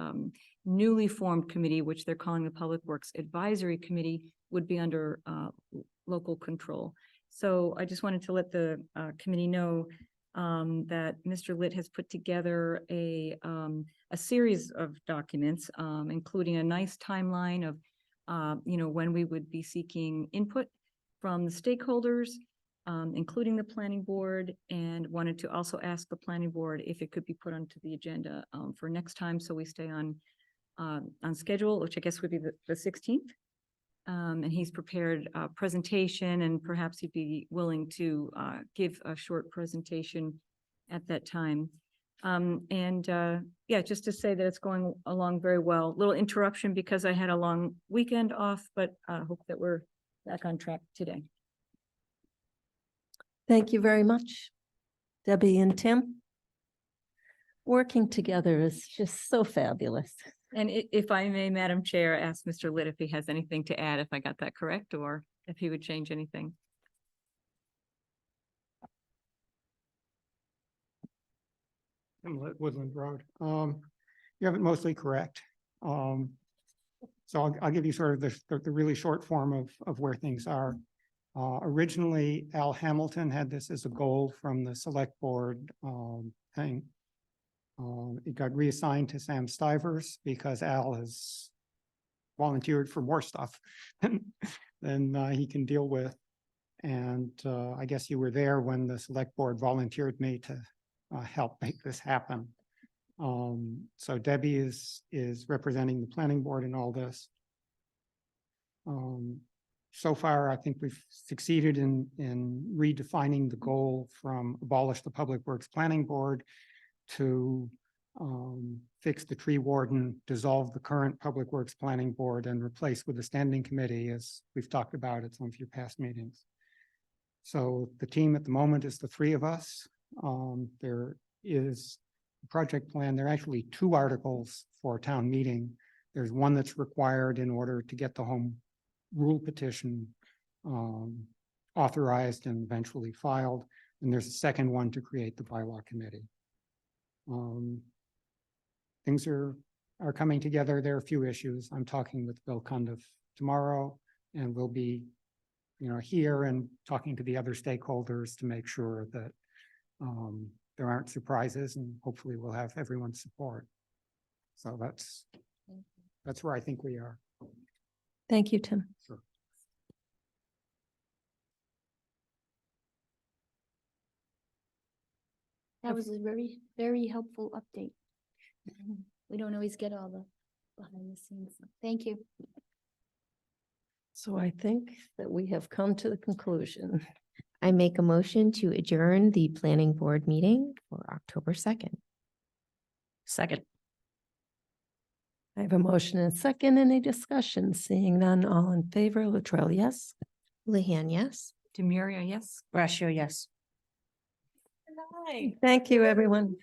newly formed committee, which they're calling the Public Works Advisory Committee, would be under local control. So I just wanted to let the committee know that Mr. Litt has put together a series of documents, including a nice timeline of when we would be seeking input from the stakeholders, including the planning board, and wanted to also ask the planning board if it could be put onto the agenda for next time, so we stay on schedule, which I guess would be the 16th. And he's prepared a presentation, and perhaps he'd be willing to give a short presentation at that time. Yeah, just to say that it's going along very well. Little interruption because I had a long weekend off, but hope that we're back on track today. Thank you very much, Debbie and Tim. Working together is just so fabulous. And if I may, Madam Chair, ask Mr. Litt if he has anything to add, if I got that correct, or if he would change anything. Woodland Road. You have it mostly correct. So I'll give you sort of the really short form of where things are. Originally, Al Hamilton had this as a goal from the select board thing. It got reassigned to Sam Stivers because Al has volunteered for more stuff than he can deal with. And I guess you were there when the select board volunteered me to help make this happen. So Debbie is representing the planning board in all this. So far, I think we've succeeded in redefining the goal from abolish the Public Works Planning Board to fix the tree warden, dissolve the current Public Works Planning Board, and replace with a standing committee, as we've talked about at some of your past meetings. So the team at the moment is the three of us. There is a project plan. There are actually two articles for a town meeting. There's one that's required in order to get the home rule petition authorized and eventually filed. And there's a second one to create the bylaw committee. Things are coming together. There are a few issues. I'm talking with Bill Cundiff tomorrow, and we'll be, here and talking to the other stakeholders to make sure that there aren't surprises, and hopefully we'll have everyone's support. So that's where I think we are. Thank you, Tim. Sure. That was a very, very helpful update. We don't always get all the behind the scenes. Thank you. So I think that we have come to the conclusion. I make a motion to adjourn the planning board meeting for October 2nd. Second. I have a motion and a second. Any discussion? Seeing none, all in favor, Latrell, yes? Lehan, yes. Demiria, yes. Brascio, yes. Thank you, everyone.